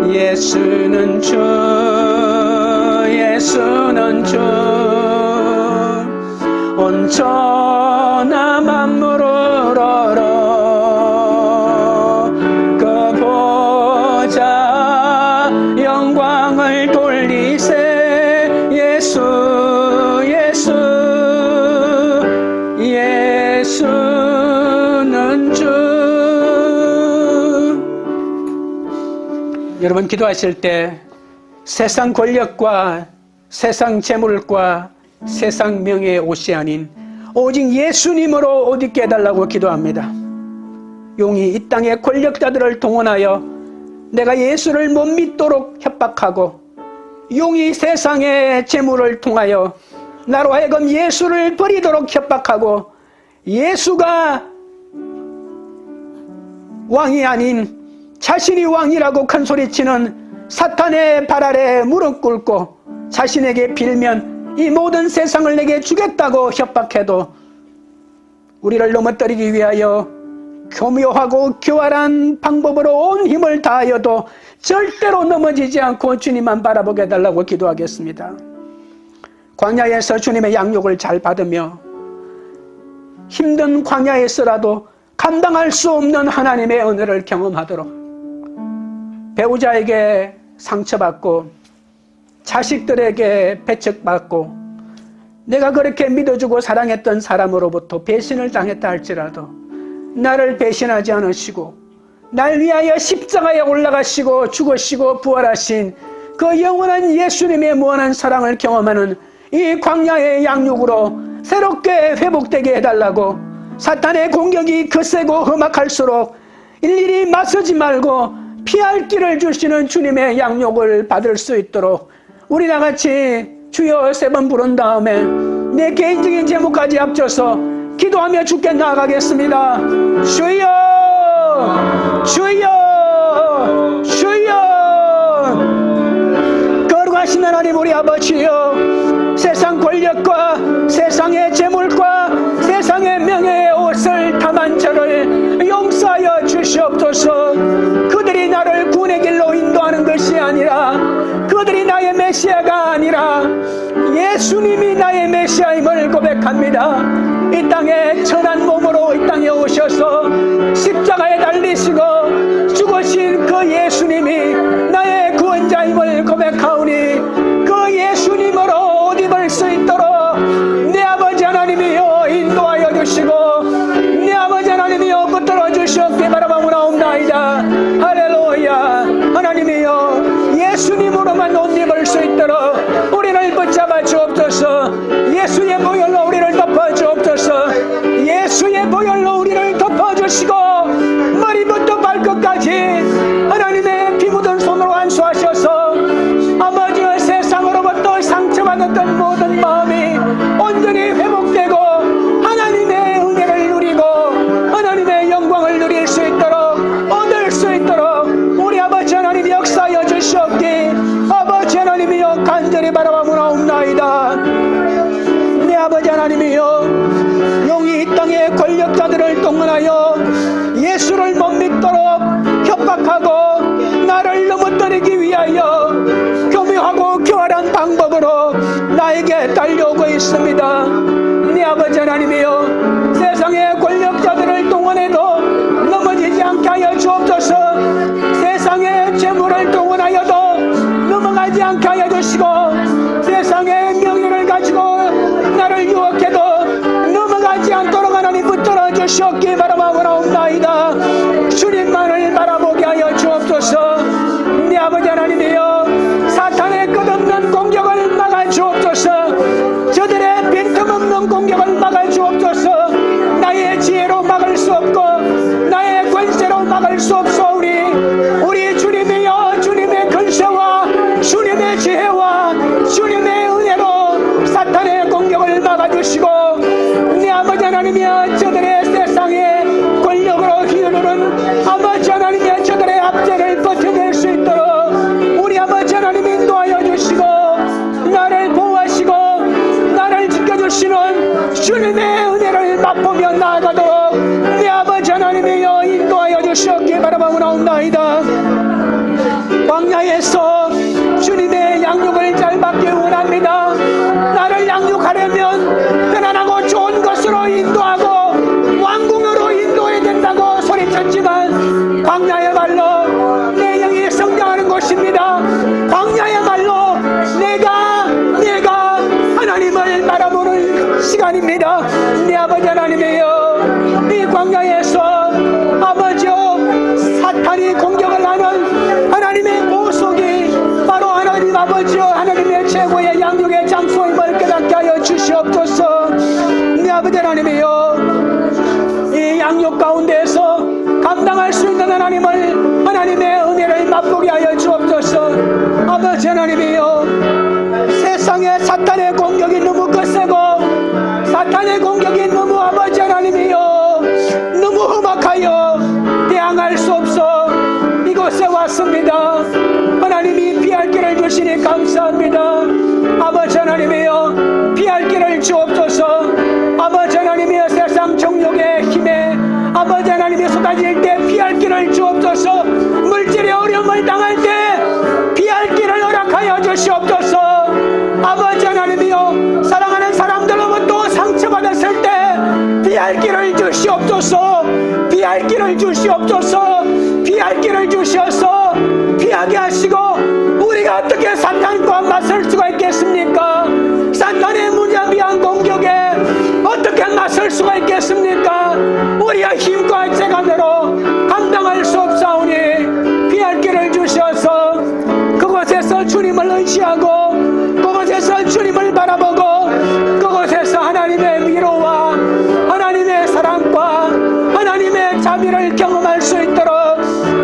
예수는 주, 예수는 주. 온 천하 만물을 얼어 그 보좌 영광을 돌리세. 예수, 예수, 예수는 주. 여러분 기도하실 때 세상 권력과 세상 재물과 세상 명예의 옷이 아닌 오직 예수님으로 옷 입게 해달라고 기도합니다. 용이 이 땅의 권력자들을 동원하여 내가 예수를 못 믿도록 협박하고, 용이 세상의 재물을 통하여 나로 하여금 예수를 버리도록 협박하고, 예수가 왕이 아닌 자신이 왕이라고 큰소리치는 사탄의 발 아래 무릎 꿇고 자신에게 빌면 이 모든 세상을 내게 주겠다고 협박해도 우리를 넘어뜨리기 위하여 교묘하고 교활한 방법으로 온 힘을 다하여도 절대로 넘어지지 않고 주님만 바라보게 해달라고 기도하겠습니다. 광야에서 주님의 양육을 잘 받으며 힘든 광야에서라도 감당할 수 없는 하나님의 은혜를 경험하도록, 배우자에게 상처받고 자식들에게 배척받고 내가 그렇게 믿어주고 사랑했던 사람으로부터 배신을 당했다 할지라도 나를 배신하지 않으시고 날 위하여 십자가에 올라가시고 죽으시고 부활하신 그 영원한 예수님의 무한한 사랑을 경험하는 이 광야의 양육으로 새롭게 회복되게 해달라고, 사탄의 공격이 거세고 험악할수록 일일이 맞서지 말고 피할 길을 주시는 주님의 양육을 받을 수 있도록 우리 다같이 주여 3번 부른 다음에 내 개인적인 제목까지 합쳐서 기도하며 주께 나아가겠습니다. 주여, 주여, 주여. 거룩하신 하나님 우리 아버지여, 세상 권력과 세상의 재물과 세상의 명예의 옷을 담은 저를 용서하여 주시옵소서. 그들이 나를 구원의 길로 인도하는 것이 아니라, 그들이 나의 메시아가 아니라 예수님이 나의 메시아임을 고백합니다. 이 땅에 천한 몸으로 이 땅에 오셔서 십자가에 달리시고 죽으신 그 예수님이 나의 구원자임을 고백하오니 그 예수님으로 옷 입을 수 있도록 내 아버지 하나님이여 인도하여 주시고 내 아버지 하나님이여 붙들어 주시옵기 바라옵나이다. 할렐루야. 하나님이여 예수님으로만 옷 입을 수 있도록 우리를 붙잡아 주옵소서. 예수의 보혈로 우리를 덮어 주옵소서. 예수의 보혈로 우리를 덮어 주시고 머리부터 발끝까지 하나님의 피 묻은 손으로 안수하셔서 아버지의 세상으로부터 상처받았던 모든 마음이 온전히 회복되고 하나님의 은혜를 누리고 하나님의 영광을 누릴 수 있도록, 얻을 수 있도록 우리 아버지 하나님이 역사하여 주시옵기 아버지 하나님이여 간절히 바라옵나이다. 내 아버지 하나님이여, 용이 이 땅의 권력자들을 동원하여 예수를 못 믿도록 협박하고 나를 넘어뜨리기 위하여 교묘하고 교활한 방법으로 나에게 달려오고 있습니다. 내 아버지 하나님이여, 세상의 권력자들을 동원해도 넘어지지 않게 하여 주옵소서. 세상의 재물을 동원하여도 넘어가지 않게 하여 주시고, 세상의 명예를 가지고 나를 유혹해도 넘어가지 않도록 하나님 붙들어 주시옵기 바라옵나이다. 바라보나옵나이다. 주님만을 바라보게 하여 주옵소서. 내 아버지 하나님이여, 사탄의 끝없는 공격을 막아 주옵소서. 저들의 빈틈없는 공격을 막아 주옵소서. 나의 지혜로 막을 수 없고 나의 권세로 막을 수 없사오니 우리 주님이여, 주님의 권세와 주님의 지혜와 주님의 은혜로 사탄의 공격을 막아주시고, 내 아버지 하나님이여, 저들의 세상의 권력으로 휘두르는 아버지 하나님이여, 저들의 압제를 버텨낼 수 있도록 우리 아버지 하나님 인도하여 주시고, 나를 보호하시고 나를 지켜주시는 주님의 은혜를 맛보며 나아가도록 내 아버지 하나님이여 인도하여 주시옵기 바라옵나이다. 광야에서 주님의 양육을 잘 받기 원합니다. 나를 양육하려면 편안하고 좋은 것으로 인도하고 왕궁으로 인도해야 된다고 소리쳤지만, 광야야말로 내 영이 성장하는 곳입니다. 광야야말로 내가 하나님을 바라보는 시간입니다. 내 아버지 하나님이여, 이 광야에서 아버지여, 사탄이 공격을 하는 하나님의 보석이 바로 하나님 아버지여, 하나님의 최고의 양육의 장소임을 깨닫게 하여 주시옵소서. 내 아버지 하나님이여, 이 양육 가운데에서 감당할 수 있는 하나님의 은혜를 맛보게 하여 주옵소서. 아버지 하나님이여, 세상에 사탄의 공격이 너무 거세고 사탄의 공격이 너무 아버지 하나님이여 너무 험악하여 대항할 수 없어 이곳에 왔습니다. 하나님이 피할 길을 주시니 감사합니다. 아버지 하나님이여, 피할 길을 주옵소서. 아버지 하나님이여, 세상 정욕의 힘에 아버지 하나님이 쏟아질 때 피할 길을 주옵소서. 물질의 어려움을 당할 때 피할 길을 허락하여 주시옵소서. 아버지 하나님이여, 사랑하는 사람들로부터 상처받았을 때 피할 길을 주시옵소서. 피할 길을 주시옵소서. 피할 길을 주셔서 피하게 하시고, 우리가 어떻게 사탄과 맞설 수가 있겠습니까? 사탄의 무자비한 공격에 어떻게 맞설 수가 있겠습니까? 우리의 힘과 재간으로 감당할 수 없사오니 피할 길을 주셔서 그곳에서 주님을 의지하고 그곳에서 주님을 바라보고 그곳에서 하나님의 위로와 하나님의 사랑과 하나님의 자비를 경험할 수 있도록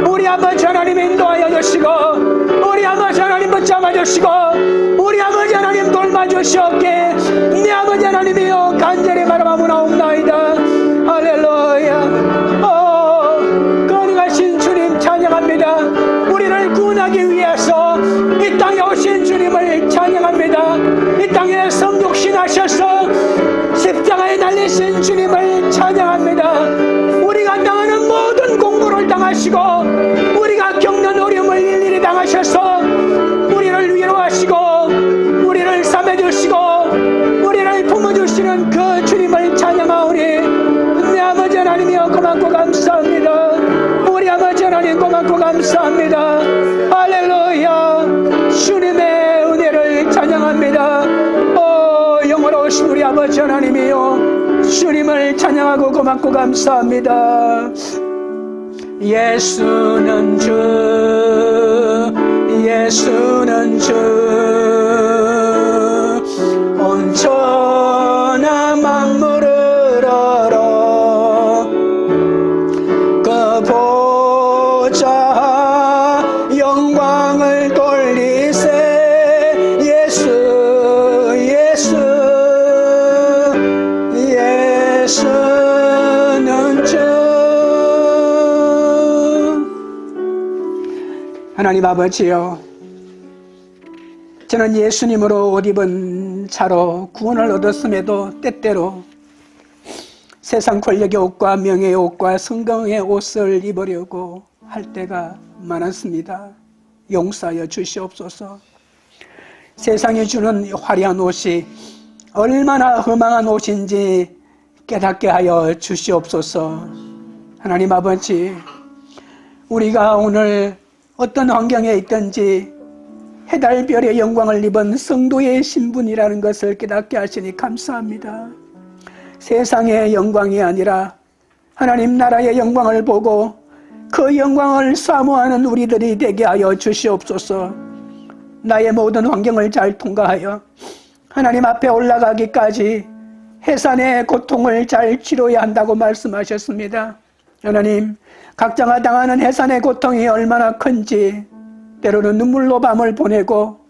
우리 아버지 하나님 인도하여 주시고, 우리 아버지 하나님 붙잡아 주시고, 우리 아버지 하나님 돌봐 주시옵게 내 아버지 하나님이여 간절히 바라보나옵나이다. 할렐루야. 거룩하신 주님 찬양합니다. 우리를 구원하기 위해서 이 땅에 오신 주님을 찬양합니다. 이 땅에 성육신하셔서 십자가에 달리신 주님을 찬양합니다. 우리가 당하는 모든 공고를 당하시고 우리가 겪는 어려움을 일일이 당하셔서 우리를 위로하시고 우리를 삼해주시고 우리를 품어주시는 그 주님을 찬양하오니 내 아버지 하나님이여 고맙고 감사합니다. 우리 아버지 하나님 고맙고 감사합니다. 할렐루야. 주님의 은혜를 찬양합니다. 영원하신 우리 아버지 하나님이여, 주님을 찬양하고 고맙고 감사합니다. 예수는 주, 예수는 주, 온천하 만물을 얼어 그 보좌 영광을 돌리세. 예수 예수 예수는 주. 하나님 아버지여, 저는 예수님으로 옷 입은 자로 구원을 얻었음에도 때때로 세상 권력의 옷과 명예의 옷과 성경의 옷을 입으려고 할 때가 많았습니다. 용서하여 주시옵소서. 세상이 주는 화려한 옷이 얼마나 허망한 옷인지 깨닫게 하여 주시옵소서. 하나님 아버지, 우리가 오늘 어떤 환경에 있든지 해달별의 영광을 입은 성도의 신분이라는 것을 깨닫게 하시니 감사합니다. 세상의 영광이 아니라 하나님 나라의 영광을 보고 그 영광을 사모하는 우리들이 되게 하여 주시옵소서. 나의 모든 환경을 잘 통과하여 하나님 앞에 올라가기까지 해산의 고통을 잘 치료해야 한다고 말씀하셨습니다. 하나님, 각자가 당하는 해산의 고통이 얼마나 큰지 때로는 눈물로 밤을 보내고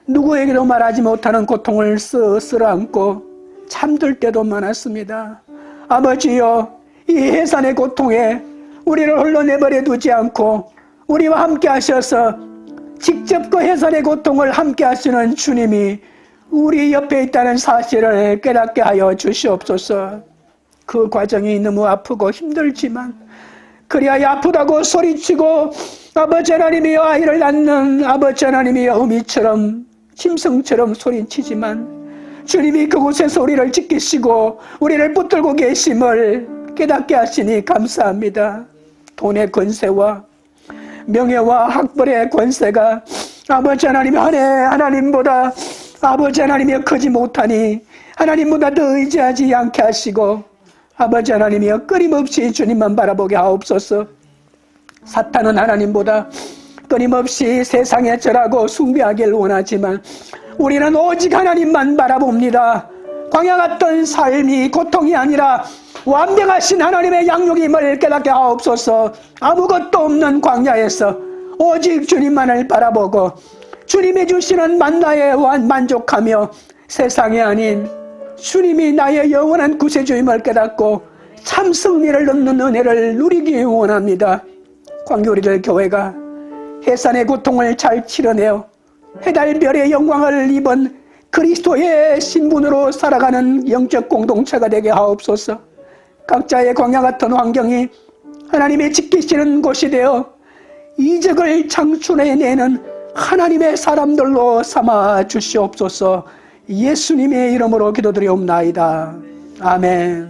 누구에게도 말하지 못하는 고통을 쓸어 안고 잠들 때도 많았습니다. 아버지여, 이 해산의 고통에 우리를 홀로 내버려 두지 않고 우리와 함께 하셔서 직접 그 해산의 고통을 함께 하시는 주님이 우리 옆에 있다는 사실을 깨닫게 하여 주시옵소서. 그 과정이 너무 아프고 힘들지만 그리하여 아프다고 소리치고 아버지 하나님이여 아이를 낳는 아버지 하나님이여 어미처럼 짐승처럼 소리치지만 주님이 그곳에서 우리를 지키시고 우리를 붙들고 계심을 깨닫게 하시니 감사합니다. 돈의 권세와 명예와 학벌의 권세가 아버지 하나님 하나님보다 아버지 하나님이여 크지 못하니 하나님보다 더 의지하지 않게 하시고 아버지 하나님이여 끊임없이 주님만 바라보게 하옵소서. 사탄은 하나님보다 끊임없이 세상에 절하고 숭배하길 원하지만 우리는 오직 하나님만 바라봅니다. 광야 같던 삶이 고통이 아니라 완벽하신 하나님의 양육임을 깨닫게 하옵소서. 아무것도 없는 광야에서 오직 주님만을 바라보고 주님이 주시는 만나에 만족하며 세상이 아닌 주님이 나의 영원한 구세주임을 깨닫고 참 승리를 얻는 은혜를 누리기 원합니다. 광교리들 교회가 해산의 고통을 잘 치러내어 해달별의 영광을 입은 그리스도의 신분으로 살아가는 영적 공동체가 되게 하옵소서. 각자의 광야 같은 환경이 하나님의 지키시는 곳이 되어 이적을 창출해내는 하나님의 사람들로 삼아 주시옵소서. 예수님의 이름으로 기도드리옵나이다. 아멘.